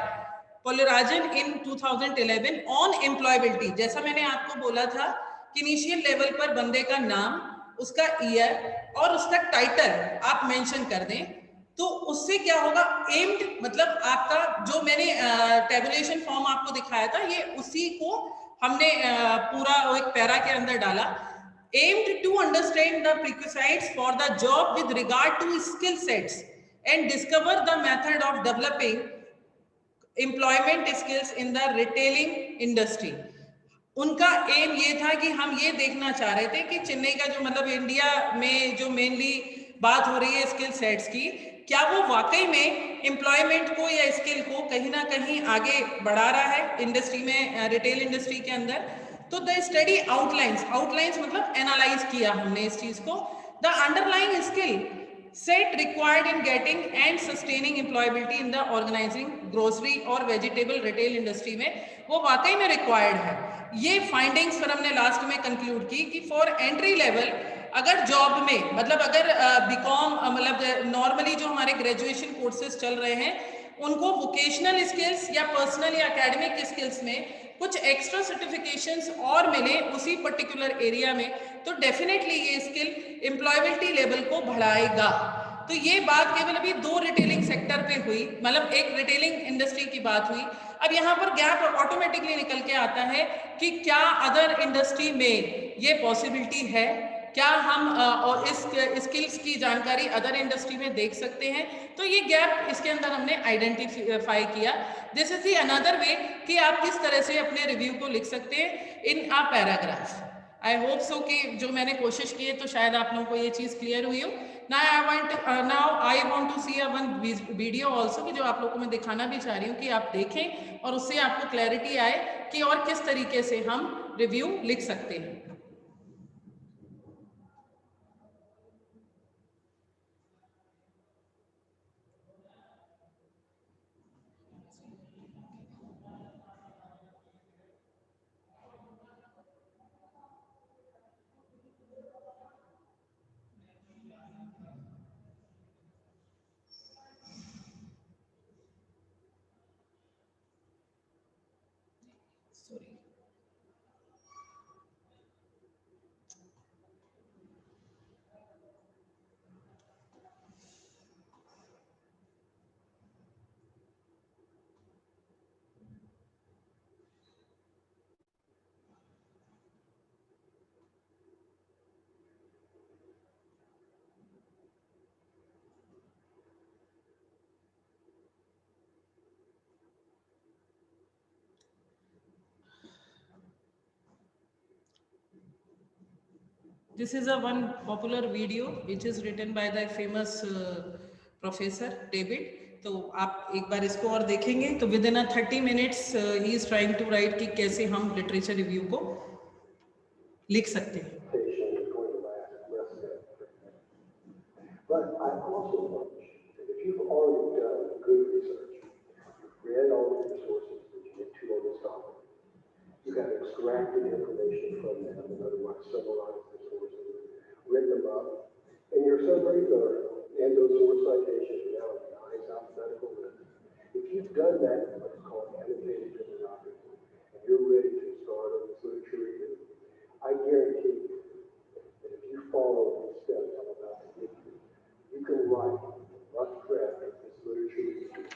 Paulrajan in 2011 on employability. जैसा मैंने आपको बोला था कि इनिशियल लेवल पर बंदे का नाम, उसका ईयर और उसका टाइटल आप मेंशन कर दें तो उससे क्या होगा, एम्ड मतलब आपका जो मैंने टेबुलेशन फॉर्म आपको दिखाया था, ये उसी को हमने पूरा एक पैरा के अंदर डाला. Aimed to understand the prerequisites for the job with regard to skill sets and discover the method of developing employment skills in the retailing industry. उनका एम ये था कि हम ये देखना चाह रहे थे कि चेन्नई का जो मतलब इंडिया में जो मेनली बात हो रही है स्किल सेट्स की, क्या वो वाकई में एम्प्लॉयमेंट को या स्किल को कहीं ना कहीं आगे बढ़ा रहा है इंडस्ट्री में, रिटेल इंडस्ट्री के अंदर. तो द स्टडी आउटलाइंस मतलब एनालाइज किया हमने इस चीज को. The underlying skill set required in getting and sustaining employability in the organising grocery और वेजिटेबल रिटेल इंडस्ट्री में वो वाकई में रिक्वायर्ड है. ये फाइंडिंग्स पर हमने लास्ट में कंक्लूड की कि फॉर एंट्री लेवल अगर जॉब में मतलब अगर बीकॉम मतलब नॉर्मली जो हमारे ग्रेजुएशन कोर्सेज चल रहे हैं उनको वोकेशनल स्किल्स या पर्सनल या एकेडमिक स्किल्स में कुछ एक्स्ट्रा सर्टिफिकेशंस और मिले उसी पर्टिकुलर एरिया में, तो डेफिनेटली ये स्किल एम्प्लॉयबिलिटी लेवल को बढ़ाएगा. तो ये बात केवल अभी 2 रिटेलिंग सेक्टर पे हुई, मतलब एक रिटेलिंग इंडस्ट्री की बात हुई. अब यहाँ पर गैप ऑटोमेटिकली निकल के आता है कि क्या अदर इंडस्ट्री में ये पॉसिबिलिटी है, क्या हम और इस स्किल्स की जानकारी अदर इंडस्ट्री में देख सकते हैं. तो ये गैप इसके अंदर हमने आइडेंटिफाई किया. This is the another way कि आप किस तरह से अपने रिव्यू को लिख सकते हैं इन a paragraph. I hope so कि जो मैंने कोशिश की है तो शायद आप लोगों को ये चीज़ क्लियर हुई हो. Now I want to see a one video also, कि जो आप लोगों को मैं दिखाना भी चाह रही हूँ कि आप देखें और उससे आपको क्लैरिटी आए कि और किस तरीके से हम रिव्यू लिख सकते हैं. This is a one popular video which is written by the famous professor David. तो आप एक बार इसको और देखेंगे तो within 30 minutes he is trying to write कि कैसे हम लिटरेचर रिव्यू को लिख सकते हैं. But I also think that if you've already done good research, you've read all of the sources that you get to on this topic, you have extracted information from them, in other words, summarized the sources, written them up, and your summaries are and those source citations are now in a nice alphabetical list. If you've done that, what's called annotated bibliography, and you're ready to start on this literature review, I guarantee you that if you follow these steps I'm about to give you, you can write a rough draft of this literature review in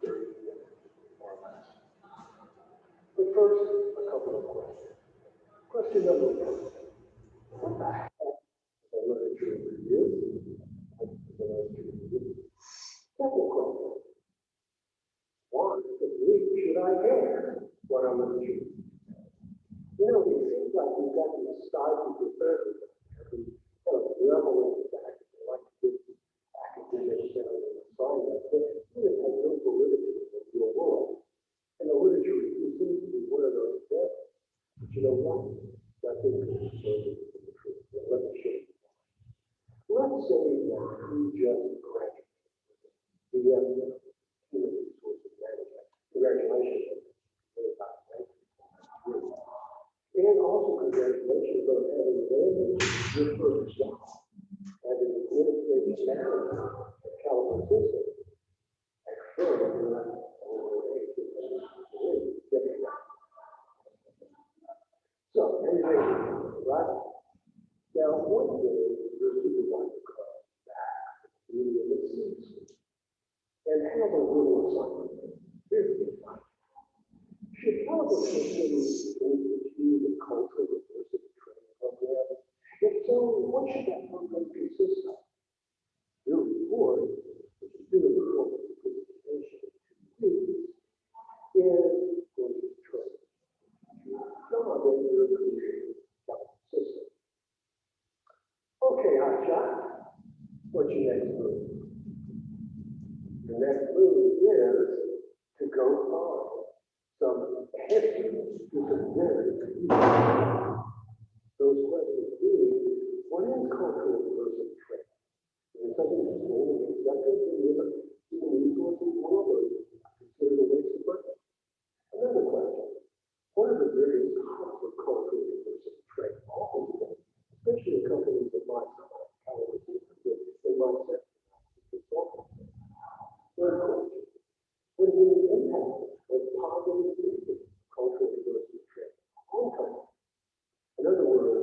30 minutes or less. But first, a couple of questions. Question number one, what the heck is a literature review? Second question, why should I care what I'm going to do? You know, it seems like we've got these stodgy professors who kind of revel in the fact that they like to give academics and assignments, but really have no validity in your world. And the literature review seems to be one of those examples. But you know what? That's interesting for the truth. And let me show you. Let's say that you just graduated with the human resources management. Congratulations. And also congratulations on having landed your first job as an administrative manager at California System. At first, so, anyway, right? Now, one day, your supervisor comes back to the seats and have a little assignment. Here's the assignment. Should California System institute a cultural diversity training program? If so, what should that program consist of? Your report, which is due in the form of a presentation in 2 weeks, is going to be training. Some of it will create a system. Okay, hotshot. What's your next move? Your next move is to go find some answers to some very confusing. Those questions really, what is cultural diversity training? Is it something that's normally accepted in the human resources world, or considered a waste of money? Another question, what are the various types of cultural diversity training offered today, especially in companies that might not have California System in my sector? Third question, what is the impact of positive feedback cultural diversity training on companies? In other words,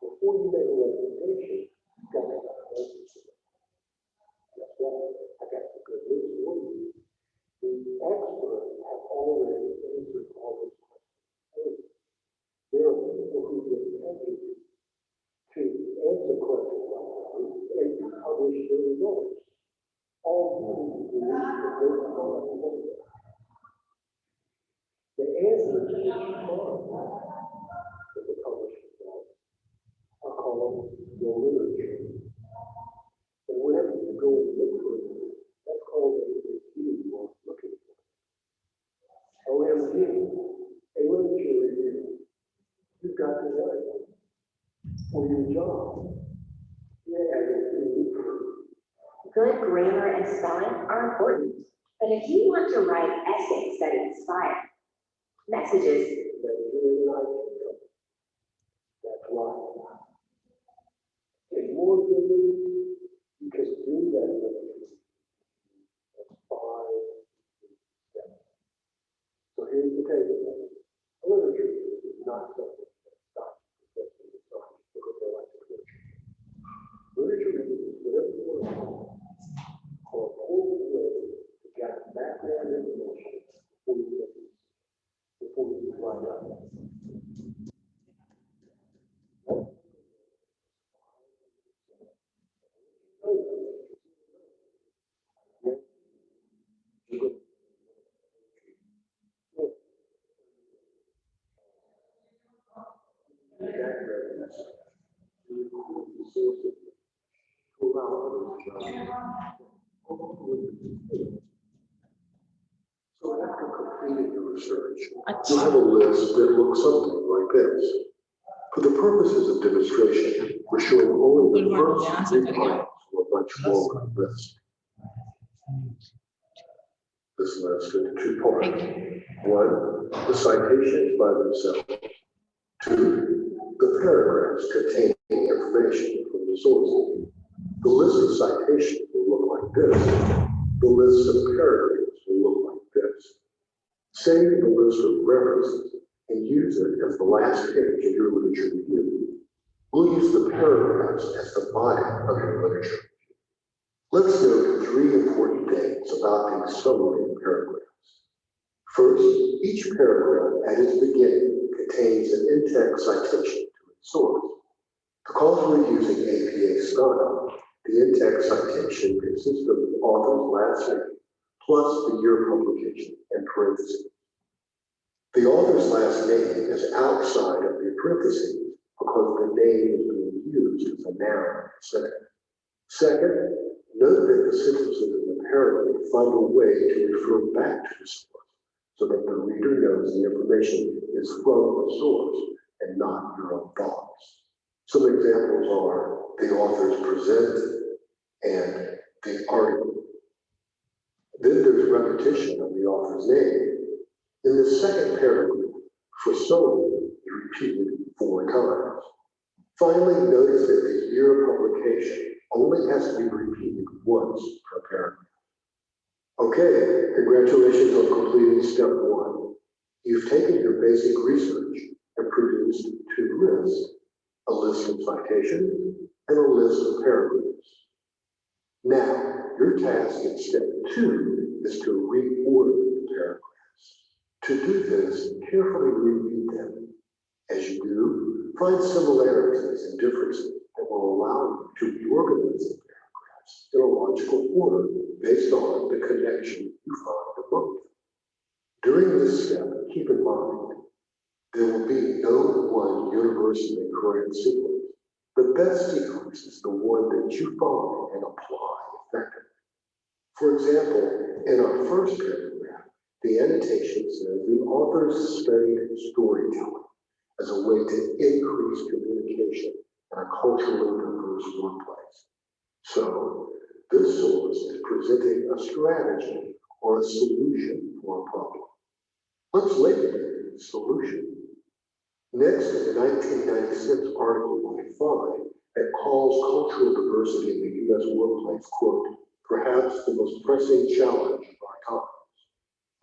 before you make a recommendation, you've got to have a relationship. Guess what? I got some good news for you. The experts have already answered all those questions. There are people who get paid to answer questions like that and publish their results. All you need to do is go find one. The answer to each problem that the published results are called your literature. And whenever you go and look for it, that's called a review or looking for it. OMG, a literature review. You've got to write for your job. Good grammar and spelling are important, but if you want to write essays that inspire, messages, That's why. And more vividly, you can do that with 5 steps. So here's the table. Literature is not something that stops professing the science because they like to teach. Literature is whatever you want to call it, or a whole way to get background information before you line up. So after completing your research, you have a list that looks something like this. For the purposes of demonstration, we're showing only the first 3 parts of my much more risk. This list into two parts. One, the citations by themselves. Two, the paragraphs containing information from the sources. The list of citations will look like this. The list of paragraphs will look like this. Save the list of references and use it as the last page of your literature review. We'll use the paragraphs as the body of your literature. Let's note three important things about these summary paragraphs. First, each paragraph at its beginning contains an in-text citation to its source. Because we're using APA style, the in-text citation consists of the author's last name plus the year of publication and parentheses. The author's last name is outside of the parentheses because the name is being used as a noun instead. Second, note that the sentences in the paragraph find a way to refer back to the source so that the reader knows the information is from the source and not your own thoughts. Some examples are the author's present and the article. Then there's repetition of the author's name. In the second paragraph, for someone is repeated 4 times. Finally, notice that the year of publication only has to be repeated once per paragraph. Okay, congratulations on completing step 1. You've taken your basic research and produced 2 lists, a list of citations and a list of paragraphs. Now, your task in step 2 is to reorder the paragraphs. To do this, carefully reread them. As you do, find similarities and differences that will allow you to reorganize the paragraphs in a logical order based on the connection you find among them. During this step, keep in mind, there will be no one universally correct sequence. The best sequence is the one that you follow and apply effectively. For example, in our first paragraph, the annotation says the authors studied storytelling as a way to increase communication in a culturally diverse workplace. So, this source is presenting a strategy or a solution for a problem. Let's label it solution. Next is a 1996 article by Fine that calls cultural diversity in the U.S. workplace, quote, perhaps the most pressing challenge of our times.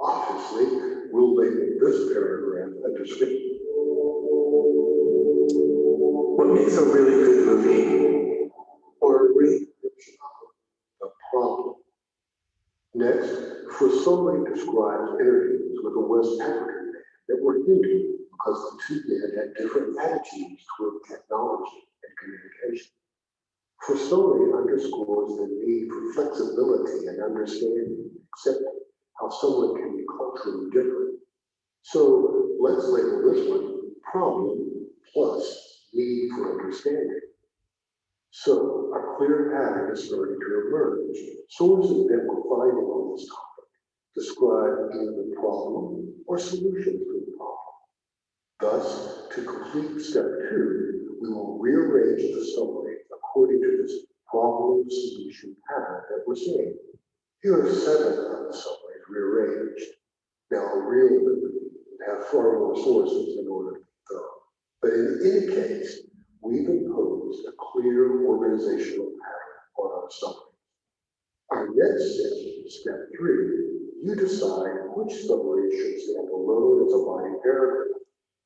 Obviously, we'll label this paragraph a description. What makes a really good movie or a really description of the problem? Next, Frisoli describes interviews with a West African man that were Hindu because the two men had different attitudes toward technology and communication. Frisoli underscores the need for flexibility and understanding, accepting how someone can be culturally different. So let's label this one problem plus need for understanding. So a clear pattern is starting to emerge. Sources that we're finding on this topic describe either the problem or solutions to the problem. Thus, to complete step 2, we will rearrange the summary according to this problem-solution pattern that we're seeing. Here are 7 of the summaries rearranged. Now, a real would have far more sources in order to be thorough. But in any case, we've imposed a clear organizational pattern on our summary. Our next step, step 3, you decide which summary should stand alone as a body paragraph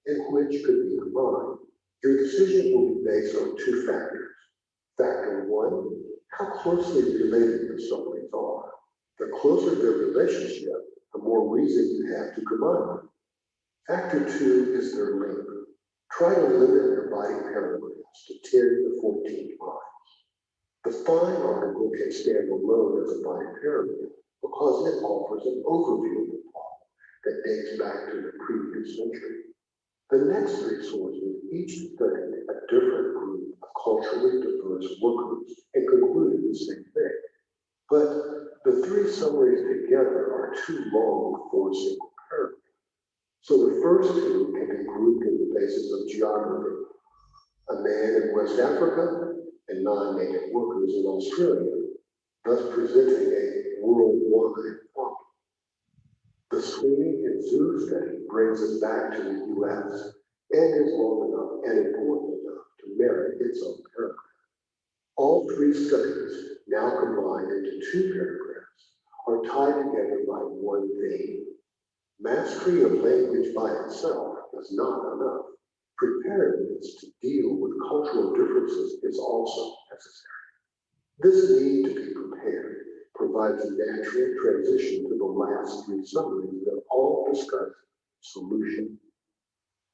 and which could be combined. Your decision will be based on 2 factors. Factor 1, how closely related the summaries are. The closer their relationship, the more reason you have to combine them. Factor 2 is their length. Try to limit your body paragraphs to 10 to 14 lines. The Fine article can stand alone as a body paragraph because it offers an overview of the problem that dates back to the previous century. The next 3 sources each studied a different group of culturally diverse workers and concluded the same thing. But the 3 summaries together are too long for a single paragraph. So the first 2 can be grouped on the basis of geography. A man in West Africa and non-native workers in Australia thus presenting a worldwide problem. The screening and zoo study brings us back to the U.S. and is long enough and important enough to merit its own paragraph. All three studies, now combined into 2 paragraphs, are tied together by one theme. Mastery of language by itself is not enough. Preparedness to deal with cultural differences is also necessary. This need to be prepared provides a natural transition to the last 3 summaries that all discuss solution.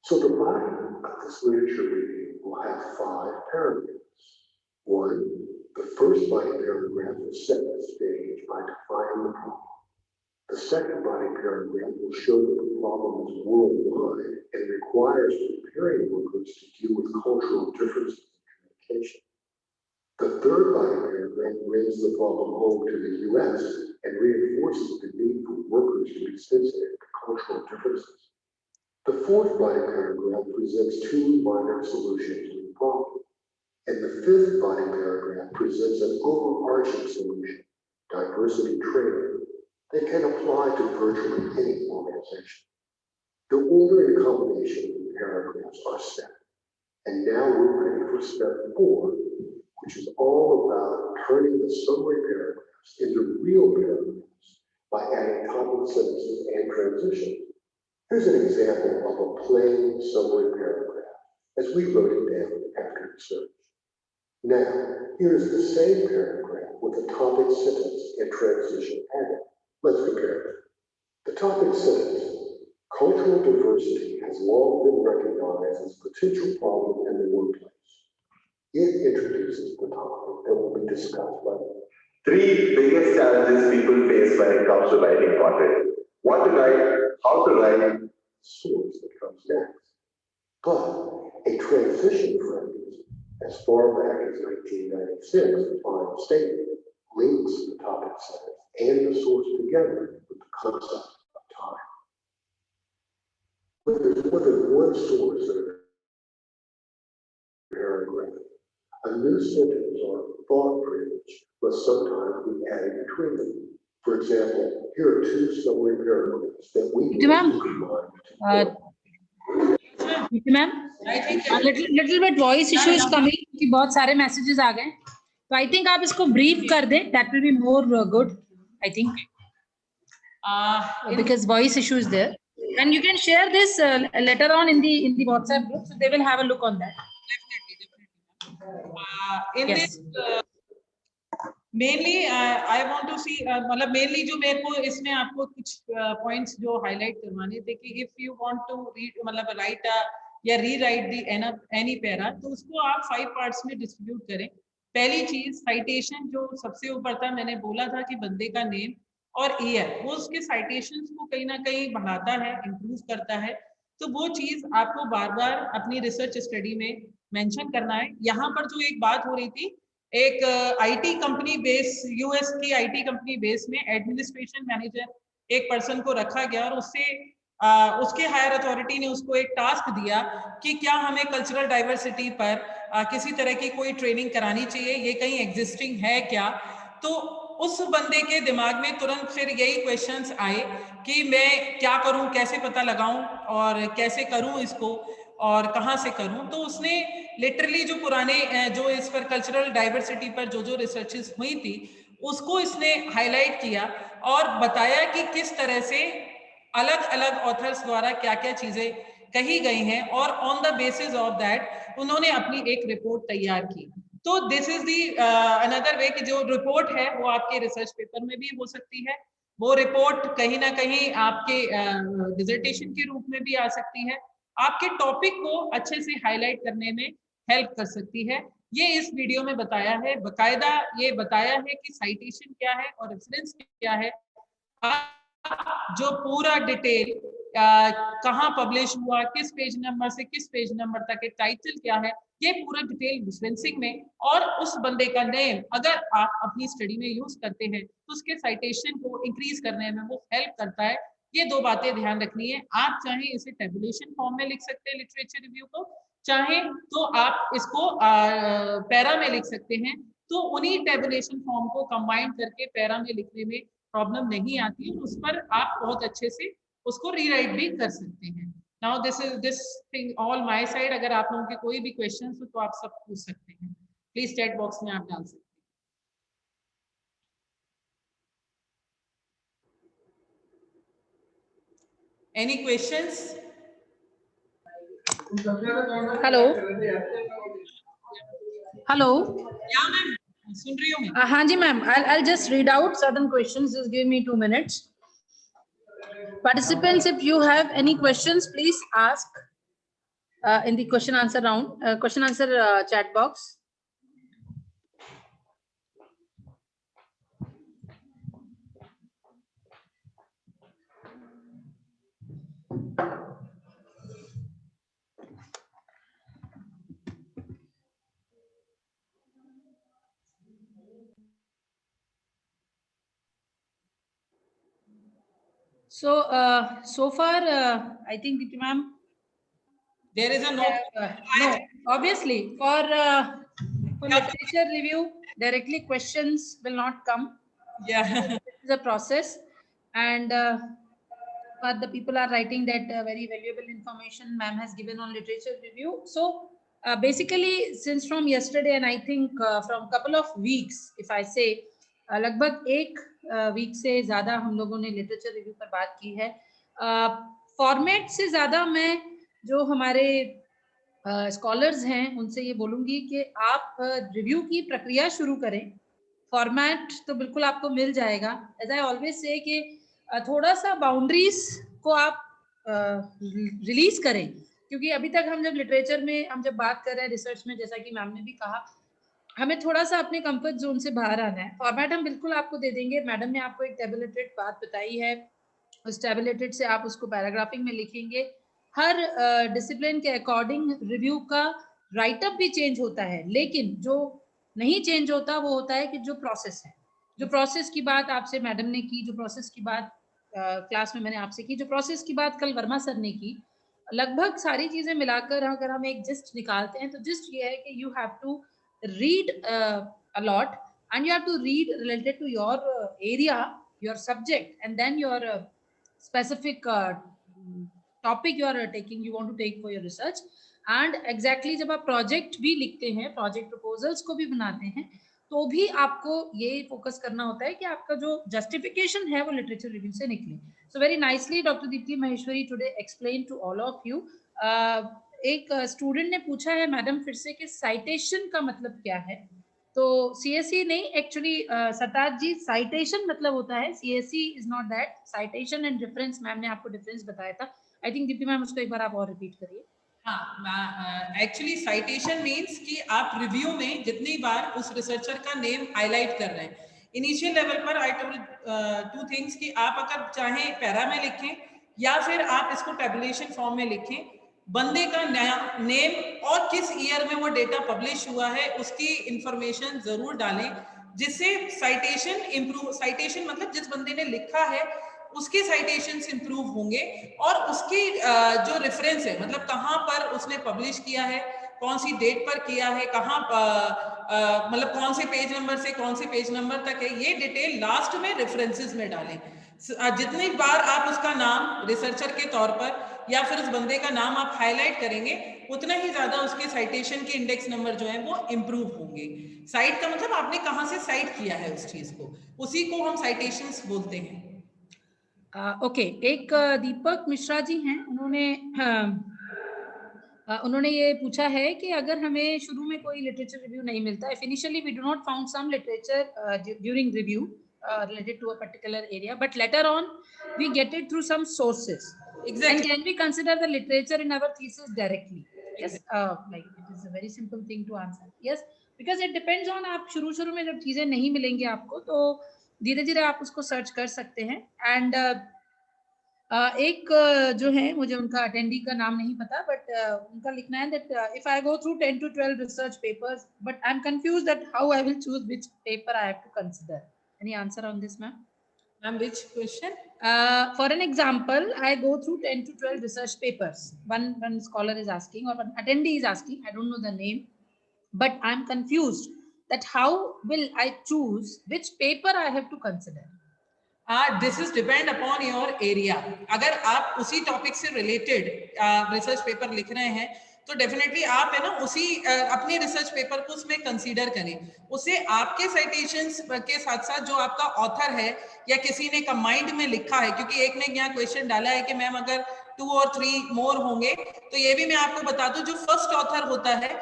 So the body of this literature review will have 5 paragraphs. 1, the first body paragraph will set the stage by defining the problem. The second body paragraph will show that the problem is worldwide and requires preparing workers to deal with cultural differences in communication. The third body paragraph brings the problem home to the U.S. and reinforces the need for workers to be sensitive to cultural differences. The fourth body paragraph presents 2 minor solutions to the problem. And the fifth body paragraph presents an overarching solution, diversity training, that can apply to virtually any organization. The order and combination of the paragraphs are set. And now we're ready for step 4, which is all about turning the summary paragraphs into real paragraphs by adding topic sentences and transitions. Here's an example of a plain summary paragraph as we wrote it down after research. Now, here's the same paragraph with a topic sentence and transition added. Let's compare it. The topic sentence, cultural diversity has long been recognized as a potential problem in the workplace. It introduces the topic that will be discussed by 3 biggest challenges people face when it comes to writing content. What to write, how to write, source that comes next. But a transition phrase as far back as 1996, the final statement links the topic sentence and the source together with the concept of time. When there's more than one source in a paragraph, a new sentence or thought bridge must sometimes be added between them. For example, here are 2 summary paragraphs that we can combine. Ma'am little bit voice issue is coming कि बहुत सारे messages आ गए तो I think आप इसको brief कर दें, that will be more good I think because voice issue is there and you can share this later on in the WhatsApp group so they will have a look on that. In Yes. this mainly I want to see मतलब mainly जो मेरे को इसमें आपको कुछ points जो highlight करवाने थे कि if you want to read मतलब write या rewrite the any para तो उसको आप 5 parts में distribute करें. पहली चीज citation जो सबसे ऊपर था, मैंने बोला था कि बंदे का name और year वो उसके citations को कहीं ना कहीं बढ़ाता है, improve करता है. तो वो चीज आपको बार बार अपनी रिसर्च स्टडी में मेंशन करना है. यहाँ पर जो एक बात हो रही थी, एक आईटी कंपनी बेस, यूएस की आईटी कंपनी बेस में एडमिनिस्ट्रेशन मैनेजर एक पर्सन को रखा गया और उससे उसके हायर अथॉरिटी ने उसको एक टास्क दिया कि क्या हमें कल्चरल डाइवर्सिटी पर किसी तरह की कोई ट्रेनिंग करानी चाहिए, ये कहीं एग्जिस्टिंग है क्या. तो उस बंदे के दिमाग में तुरंत फिर यही क्वेश्चंस आए कि मैं क्या करूं, कैसे पता लगाऊं और कैसे करूं इसको और कहां से करूं. तो उसने लिटरली जो पुराने जो इस पर कल्चरल डाइवर्सिटी पर जो रिसर्चेस हुई थी उसको इसने हाईलाइट किया और बताया कि किस तरह से अलग अलग ऑथर्स द्वारा क्या क्या चीजें कही गई हैं और on the basis of that उन्होंने अपनी एक रिपोर्ट तैयार की. तो this is the another way कि जो रिपोर्ट है वो आपके रिसर्च पेपर में भी हो सकती है. वो रिपोर्ट कहीं ना कहीं आपके डिसर्टेशन के रूप में भी आ सकती है, आपके टॉपिक को अच्छे से हाईलाइट करने में हेल्प कर सकती है. ये इस वीडियो में बताया है, बकायदा ये बताया है कि साइटेशन क्या है और रेफरेंस क्या है, जो पूरा डिटेल कहाँ पब्लिश हुआ, किस पेज नंबर से किस पेज नंबर तक, टाइटल क्या है, ये पूरा डिटेल रेफरेंसिंग में और उस बंदे का नेम अगर आप अपनी स्टडी में यूज करते हैं तो उसके साइटेशन को इंक्रीज करने में वो हेल्प करता है. ये 2 बातें ध्यान रखनी है. आप चाहे इसे टेबुलेशन फॉर्म में लिख सकते हैं लिटरेचर रिव्यू को, चाहे तो आप इसको पैरा में लिख सकते हैं. तो उन्हीं टेबुलेशन फॉर्म को कंबाइन करके पैरा में लिखने में प्रॉब्लम नहीं आती है, उस पर आप बहुत अच्छे से उसको रीराइट भी कर सकते हैं। Now this thing all my side. अगर आप लोगों के कोई भी क्वेश्चन हो तो आप सब पूछ सकते हैं, प्लीज चैट बॉक्स में आप डाल सकते हैं। Any questions? हेलो हेलो, या मैम सुन रही हूँ मैं। हाँ जी ma'am, I'll just read out certain questions. Just give me 2 minutes. Participants, if you have any questions, please ask in the question answer round, question answer chat box. So far, I think Deepti ma'am, There is a no. no, obviously for literature review, directly questions will not come. Yeah. This is a process, and but the people are writing that very valuable information ma'am has given on literature review. So basically, since from yesterday, and I think from couple of weeks, if I say, लगभग एक week से ज्यादा हम लोगों ने literature review पर बात की है। फॉर्मेट से ज्यादा मैं जो हमारे स्कॉलर्स हैं उनसे ये बोलूंगी कि आप रिव्यू की प्रक्रिया शुरू करें। फॉर्मेट तो बिल्कुल आपको मिल जाएगा। एज आई ऑलवेज से कि थोड़ा सा बाउंड्रीज को आप रिलीज करें, क्योंकि अभी तक हम जब लिटरेचर में हम जब बात कर रहे हैं, रिसर्च में, जैसा कि मैम ने भी कहा, हमें थोड़ा सा अपने कंफर्ट जोन से बाहर आना है। फॉर्मेट हम बिल्कुल आपको दे देंगे। मैडम ने आपको एक टेबुलेटेड बात बताई है, उस टेबुलेटेड से आप उसको पैराग्राफिंग में लिखेंगे। हर डिसिप्लिन के अकॉर्डिंग रिव्यू का राइटअप भी चेंज होता है, लेकिन जो नहीं चेंज होता वो होता है कि जो प्रोसेस है, जो प्रोसेस की बात आपसे मैडम ने की, जो प्रोसेस की बात क्लास में मैंने आपसे की, जो प्रोसेस की बात कल वर्मा सर ने की, लगभग सारी चीजें मिलाकर अगर हम एक जिस्ट निकालते हैं तो जिस्ट ये है कि you have to read a lot, and you have to read related to your area, your subject, and then your specific topic you are taking, you want to take for your research. And exactly जब आप project भी लिखते हैं, project proposals को भी बनाते हैं, तो भी आपको ये फोकस करना होता है कि आपका जो जस्टिफिकेशन है वो लिटरेचर रिव्यू से निकले। So very nicely doctor Deepti Maheshwari today explain to all of you. एक स्टूडेंट ने पूछा है मैडम फिर से कि साइटेशन का मतलब क्या है, तो सीएससी नहीं, एक्चुअली सताज जी, साइटेशन मतलब होता है, CSC is not that. Citation and reference ma'am ने आपको डिफरेंस बताया था। आई थिंक दीप्ति मैम उसको एक बार आप और रिपीट करिए। हाँ, एक्चुअली साइटेशन मीन्स कि आप रिव्यू में जितनी बार उस रिसर्चर का नेम हाईलाइट कर रहे हैं। इनिशियल लेवल पर आई टोल्ड 2 थिंग्स कि आप अगर चाहें पैरा में लिखें या फिर आप इसको टेबुलेशन फॉर्म में लिखें, बंदे का नेम और किस ईयर में वो डेटा पब्लिश हुआ है उसकी इंफॉर्मेशन जरूर डालें, जिससे साइटेशन इंप्रूव, साइटेशन मतलब जिस बंदे ने लिखा है उसके साइटेशंस इंप्रूव होंगे, और उसकी जो रेफरेंस है, मतलब कहाँ पर उसने पब्लिश किया है, कौन सी डेट पर किया है, कहाँ मतलब कौन से पेज नंबर से कौन से पेज नंबर तक है, ये डिटेल लास्ट में रेफरेंसेस में डालें। जितनी बार आप उसका नाम रिसर्चर के तौर पर या फिर उस बंदे का नाम आप हाईलाइट करेंगे, उतना ही ज्यादा उसके साइटेशन के इंडेक्स नंबर जो है वो इंप्रूव होंगे। साइट का मतलब आपने कहाँ से साइट किया है उस चीज को, उसी को हम साइटेशंस बोलते हैं। ओके, एक दीपक मिश्रा जी हैं, उन्होंने ये पूछा है कि अगर हमें शुरू में कोई लिटरेचर रिव्यू नहीं मिलता, if initially we do not found some literature during review related to a particular area, but later on we get it through some sources. Exactly. And can we consider the literature in our thesis directly? Yes, like it is a very simple thing to answer. Yes, because it depends on, आप शुरू में जब चीजें नहीं मिलेंगी आपको तो धीरे धीरे आप उसको सर्च कर सकते हैं। एंड एक जो है, मुझे उनका अटेंडी का नाम नहीं पता, बट उनका लिखना है that if I go through 10 to 12 research papers, but I'm confused that how I will choose which paper I have to consider. Any answer on this, ma'am? Ma'am, which question? For an example, I go through 10 to 12 research papers. One scholar is asking, or one attendee is asking, I don't know the name, but I'm confused that how will I choose which paper I have to consider? This is depend upon your area. अगर आप उसी topic से related research paper लिख रहे हैं तो definitely आप है ना उसी अपने रिसर्च पेपर को उसमें कंसीडर करें. उसे आपके साइटेशंस के साथ साथ जो आपका ऑथर है या किसी ने कंबाइंड में लिखा है, क्योंकि एक ने यहाँ क्वेश्चन डाला है कि मैम अगर 2 और 3 मोर होंगे, तो ये भी मैं आपको बता दूं जो फर्स्ट ऑथर होता है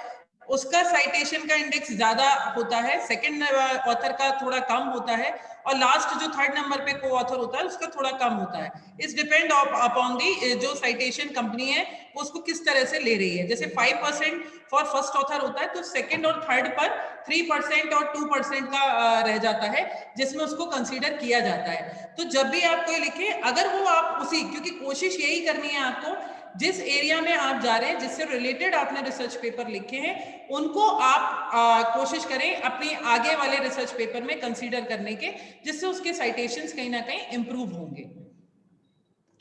उसका साइटेशन का इंडेक्स ज्यादा होता है, सेकंड ऑथर का थोड़ा कम होता है, और लास्ट जो थर्ड नंबर पे को ऑथर होता है उसका थोड़ा कम होता है. इट्स डिपेंड अपॉन दी जो साइटेशन कंपनी है वो उसको किस तरह से ले रही है. जैसे 5% फॉर फर्स्ट ऑथर होता है तो सेकंड और थर्ड पर 3% और 2% का रह जाता है जिसमें उसको कंसीडर किया जाता है. तो जब भी आप कोई लिखे, अगर वो आप उसी, क्योंकि कोशिश यही करनी है आपको जिस एरिया में आप जा रहे हैं जिससे रिलेटेड आपने रिसर्च पेपर लिखे हैं उनको आप कोशिश करें अपने आगे वाले रिसर्च पेपर में कंसीडर करने के, जिससे उसके साइटेशंस कहीं ना कहीं इंप्रूव होंगे.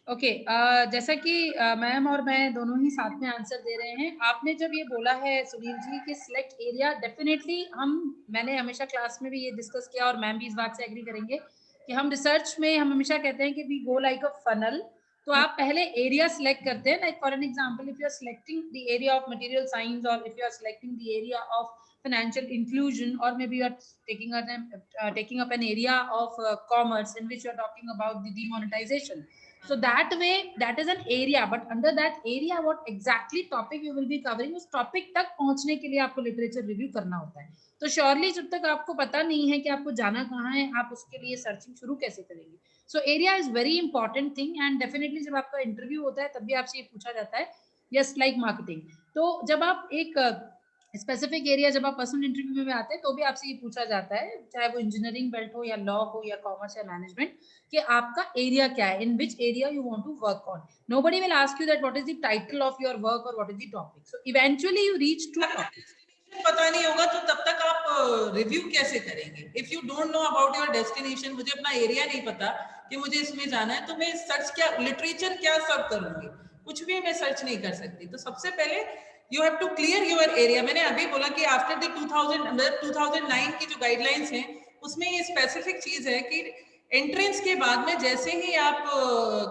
ओके, जैसा कि मैम और मैं दोनों ही साथ में आंसर दे रहे हैं. आपने जब ये बोला है सुनील जी कि सिलेक्ट एरिया, डेफिनेटली मैंने हमेशा क्लास में भी ये डिस्कस किया और मैम भी इस बात से एग्री करेंगे कि हम रिसर्च में हम हमेशा कहते हैं कि we go like a funnel. तो आप पहले एरिया सिलेक्ट करते हैं. Like for an example, if you are selecting the area of material science और if you are selecting the area of financial inclusion, or maybe you are taking up an area of commerce in which you are talking about the demonetization. So that way, that is an area, but under that area what exactly topic you will be covering, उस topic तक पहुंचने के लिए आपको literature review करना होता है. तो surely जब तक आपको पता नहीं है कि आपको जाना कहाँ है, आप उसके लिए सर्चिंग शुरू कैसे करेंगे. So area is very important thing, and definitely जब आपका इंटरव्यू होता है तब भी आपसे ये पूछा जाता है, just like marketing. तो जब आप एक स्पेसिफिक एरिया, जब आप पर्सनल इंटरव्यू में आते हैं तो भी आपसे ये पूछा जाता है, चाहे वो इंजीनियरिंग बेल्ट हो या लॉ हो या कॉमर्स या मैनेजमेंट, कि आपका एरिया क्या है, in which area you want to work on. Nobody will ask you that what is the title of your work और what is the topic. So eventually you reach to topic. पता नहीं होगा तो तब तक आप रिव्यू कैसे करेंगे? If you don't know about your destination, मुझे अपना एरिया नहीं पता कि मुझे इसमें जाना है, तो मैं सर्च क्या, लिटरेचर क्या सर्च करूंगी? कुछ भी मैं सर्च नहीं कर सकती. तो सबसे पहले you have to clear your area. मैंने अभी बोला कि आफ्टर द 2009 की जो गाइडलाइंस हैं उसमें ये स्पेसिफिक चीज है कि एंट्रेंस के बाद में जैसे ही आप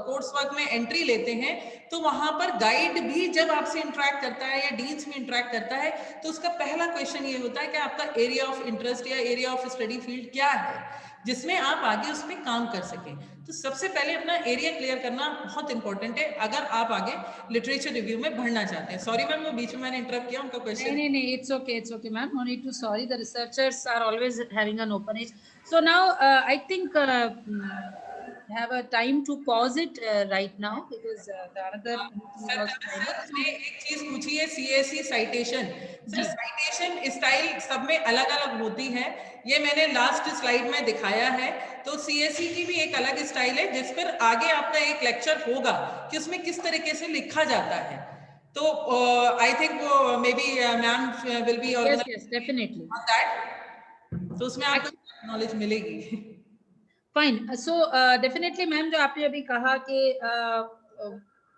कोर्स वर्क में एंट्री लेते हैं तो वहां पर गाइड भी जब आपसे इंटरेक्ट करता है या डीन्स में इंटरेक्ट करता है तो उसका पहला क्वेश्चन ये होता है कि आपका एरिया ऑफ इंटरेस्ट या एरिया ऑफ स्टडी फील्ड क्या है जिसमें आप आगे उस पर काम कर सकें. तो सबसे पहले अपना एरिया क्लियर करना बहुत इंपॉर्टेंट है अगर आप आगे लिटरेचर रिव्यू में बढ़ना चाहते हैं. सॉरी मैम, वो बीच में मैंने इंटरप्ट किया उनका क्वेश्चन. नहीं, it's okay ma'am, no need to sorry. The researchers are always having an open edge. So now I think have a time to pause it right now because the another meeting was ने एक चीज पूछी है CSE citation. Sir citation style सब में अलग अलग होती है, ये मैंने लास्ट स्लाइड में दिखाया है. तो CSE की भी एक अलग स्टाइल है जिस पर आगे आपका एक लेक्चर होगा कि उसमें किस तरीके से लिखा जाता है. तो आई थिंक वो may be ma'am will be yes definitely on that. तो उसमें आपको नॉलेज मिलेगी. फाइन. सो डेफिनेटली मैम, जो आपने अभी कहा कि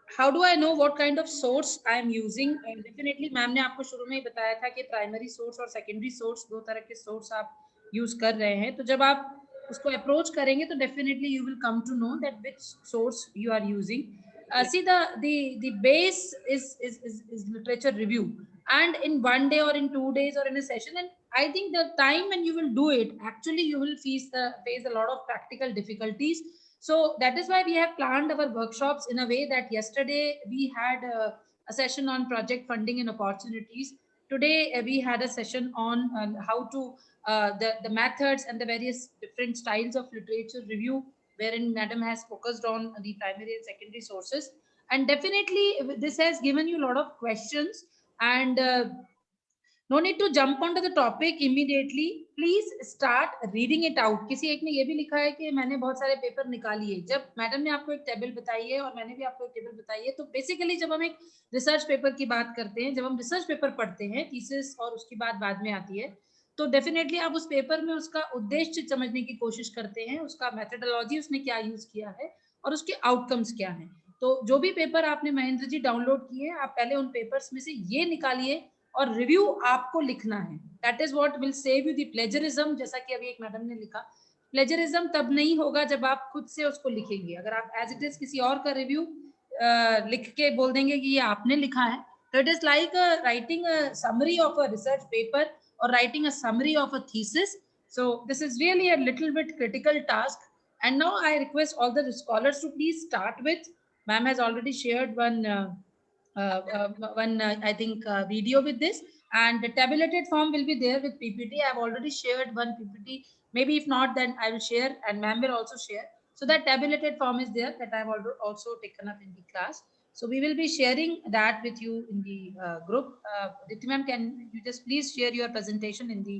how do I know what kind of source I am using, definitely ma'am ने आपको शुरू में ही बताया था कि प्राइमरी सोर्स और सेकेंडरी सोर्स, दो तरह के सोर्स आप यूज कर रहे हैं. तो जब आप उसको अप्रोच करेंगे तो definitely you will come to know that which source you are using. See the base is literature review, and in one day or in 2 days or in a session, and I think the time when you will do it, actually you will face a lot of practical difficulties. So that is why we have planned our workshops in a way that yesterday we had a session on project funding and opportunities. Today we had a session on how to the methods and the various different styles of literature review, wherein madam has focused on the primary and secondary sources, and definitely this has given you a lot of questions, and no need to jump onto the topic immediately. Please start reading it out. किसी एक ने ये भी लिखा है कि मैंने बहुत सारे पेपर निकालिए. जब मैडम ने आपको एक टेबल बताई है और मैंने भी आपको एक टेबल बताई है, तो बेसिकली जब हम एक रिसर्च पेपर की बात करते हैं, जब हम रिसर्च पेपर पढ़ते हैं, थीसिस और उसकी बात बाद में आती है, तो डेफिनेटली आप उस पेपर में उसका उद्देश्य समझने की कोशिश करते हैं, उसका मेथोडोलॉजी उसने क्या यूज किया है और उसके आउटकम्स क्या हैं. तो जो भी पेपर आपने महेंद्र जी डाउनलोड किए, आप पहले उन पेपर्स में से ये निकालिए और रिव्यू आपको लिखना है. That is what will save you the plagiarism. जैसा कि अभी एक मैडम ने लिखा, प्लेजरिज्म तब नहीं होगा जब आप खुद से उसको लिखेंगे. अगर आप एज इट इज किसी और का रिव्यू लिख के बोल देंगे कि ये आपने लिखा है, तो it is like writing a summary of a research paper or writing a summary of a thesis. So this is really a little bit critical task. And now I request all the scholars to please start with. Ma'am has already shared one I think video with this, and the tabulated form will be there with PPT. I have already shared one PPT. Maybe if not, then I will share, and ma'am will also share. So that tabulated form is there that I have also taken up in the class. So we will be sharing that with you in the group. Diti ma'am, can you just please share your presentation in the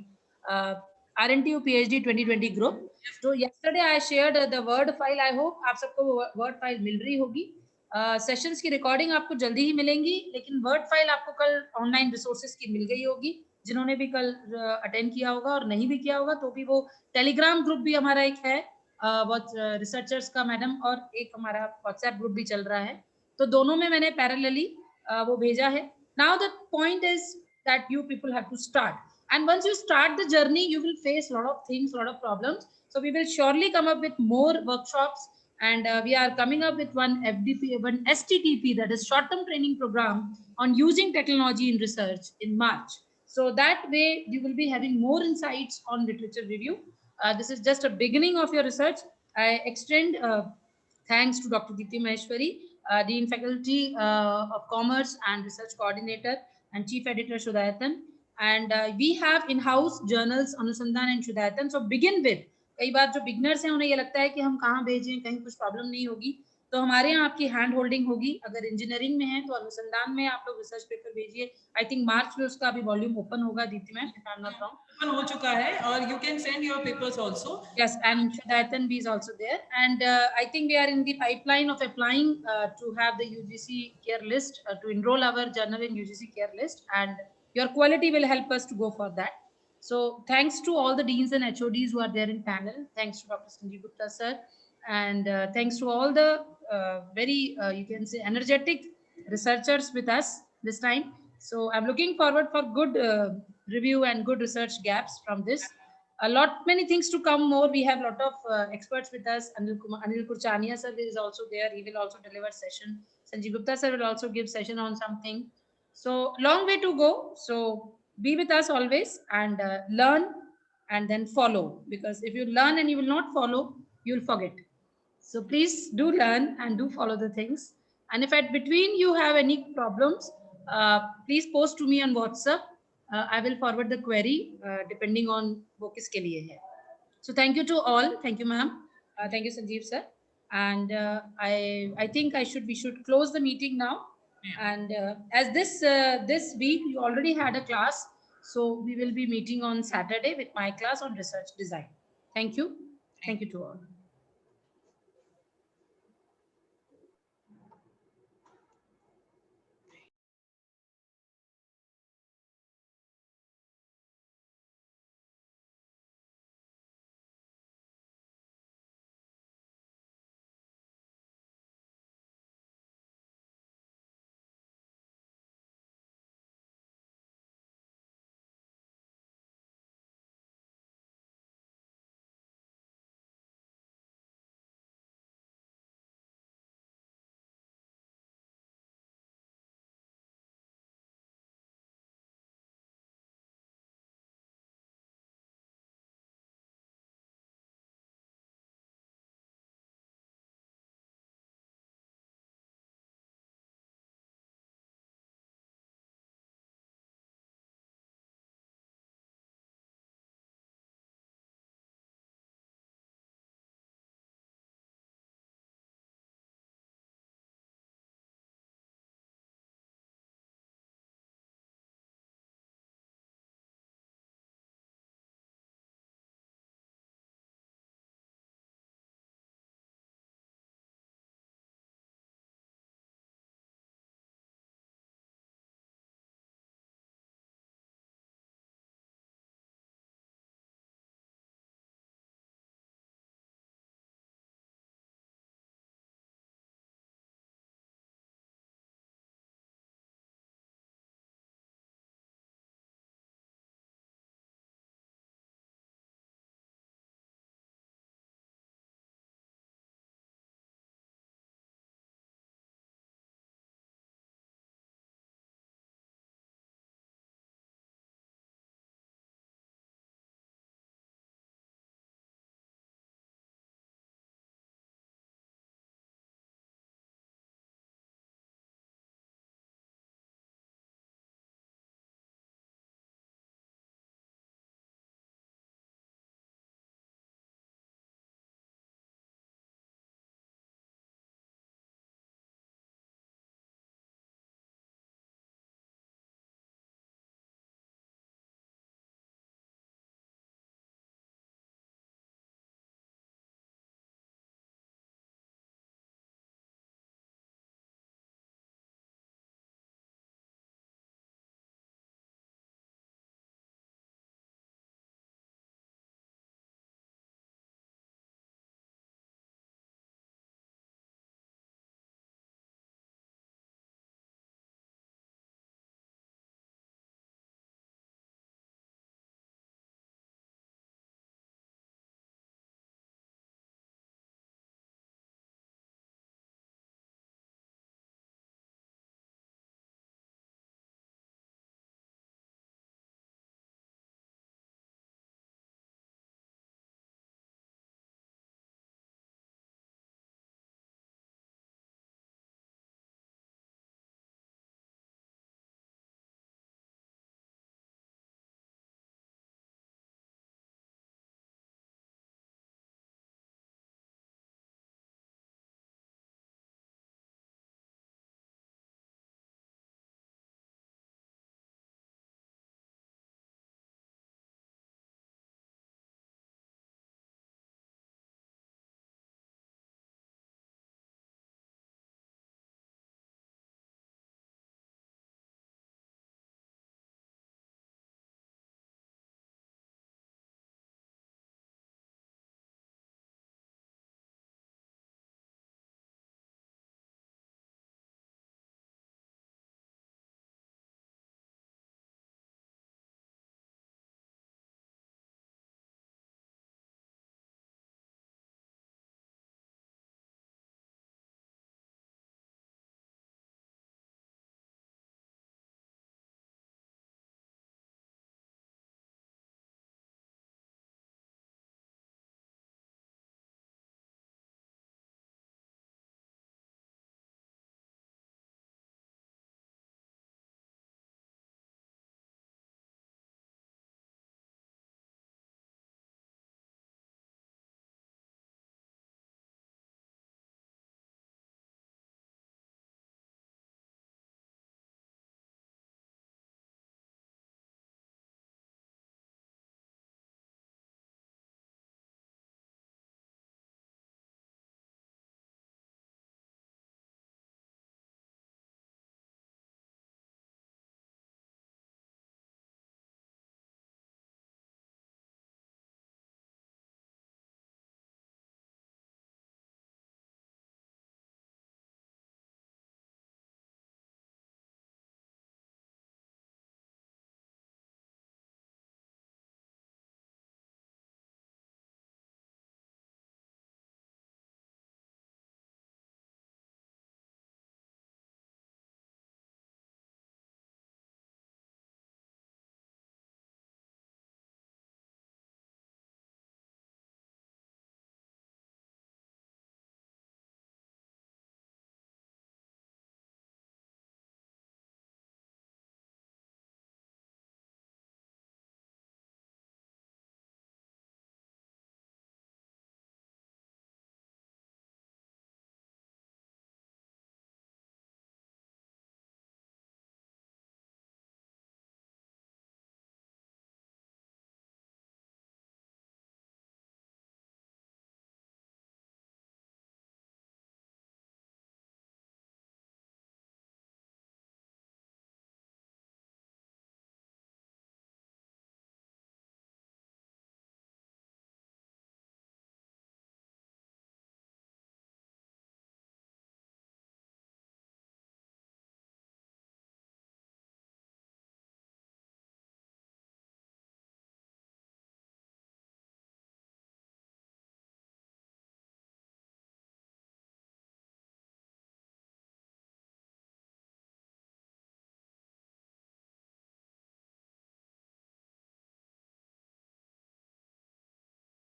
RNTU PhD 2020 group? So yesterday I shared the Word file. I hope आप सबको Word file मिल रही होगी. Sessions की recording आपको जल्दी ही मिलेंगी, लेकिन word file आपको कल ऑनलाइन रिसोर्सेज की मिल गई होगी. जिन्होंने भी कल अटेंड किया होगा और नहीं भी किया होगा तो भी वो टेलीग्राम ग्रुप भी हमारा एक है बहुत रिसर्चर्स का मैडम, और एक हमारा व्हाट्सएप ग्रुप भी चल रहा है. तो दोनों में मैंने पैरेलली वो भेजा है. Now the point is that you people have to start, and once you start the journey you will face lot of things, lot of problems. So we will surely come up with more workshops, and we are coming up with one FDP, one STTP, that is short-term training program on using technology in research in March. So that way you will be having more insights on literature review. This is just a beginning of your research. I extend thanks to Dr. Diti Maheshwari, Dean Faculty of Commerce and Research Coordinator, and Chief Editor Shudayatan. And we have in-house journals Anusandhan and Shudayatan. So begin with, कई बार जो beginners हैं उन्हें ये लगता है कि हम कहाँ भेजें, कहीं कुछ प्रॉब्लम नहीं होगी, तो हमारे यहाँ आपकी हैंड होल्डिंग होगी. अगर इंजीनियरिंग में है तो अनुसंधान में आप लोग रिसर्च पेपर भेजिए. आई थिंक मार्च में उसका अभी वॉल्यूम ओपन होगा. Deepti ma'am, if I am not wrong, open हो चुका है, और you can send your papers also. yes, and Shudayatan B is also there. And I think we are in the pipeline of applying to have the UGC care list, to enroll our journal in UGC care list, and your quality will help us to go for that. So thanks to all the deans and HODs who are there in panel. Thanks to Dr. Sanjeev Gupta sir, and thanks to all the very you can say energetic researchers with us this time. So I'm looking forward for good review and good research gaps from this. A lot many things to come more. We have a lot of experts with us. Anil Kurchania sir is also there. He will also deliver session. Sanjeev Gupta sir will also give session on something. So long way to go. So be with us always, and learn and then follow, because if you learn and you will not follow, you'll forget. So please do learn and do follow the things. And if at between you have any problems, please post to me on WhatsApp. I will forward the query depending on wo kiske liye hai. So thank you to all. Thank you, ma'am. Thank you, Sanjeev sir. And I think we should close the meeting now. Yeah. And as this week you already had a class, so we will be meeting on Saturday with my class on research design. Thank you. Thank you to all.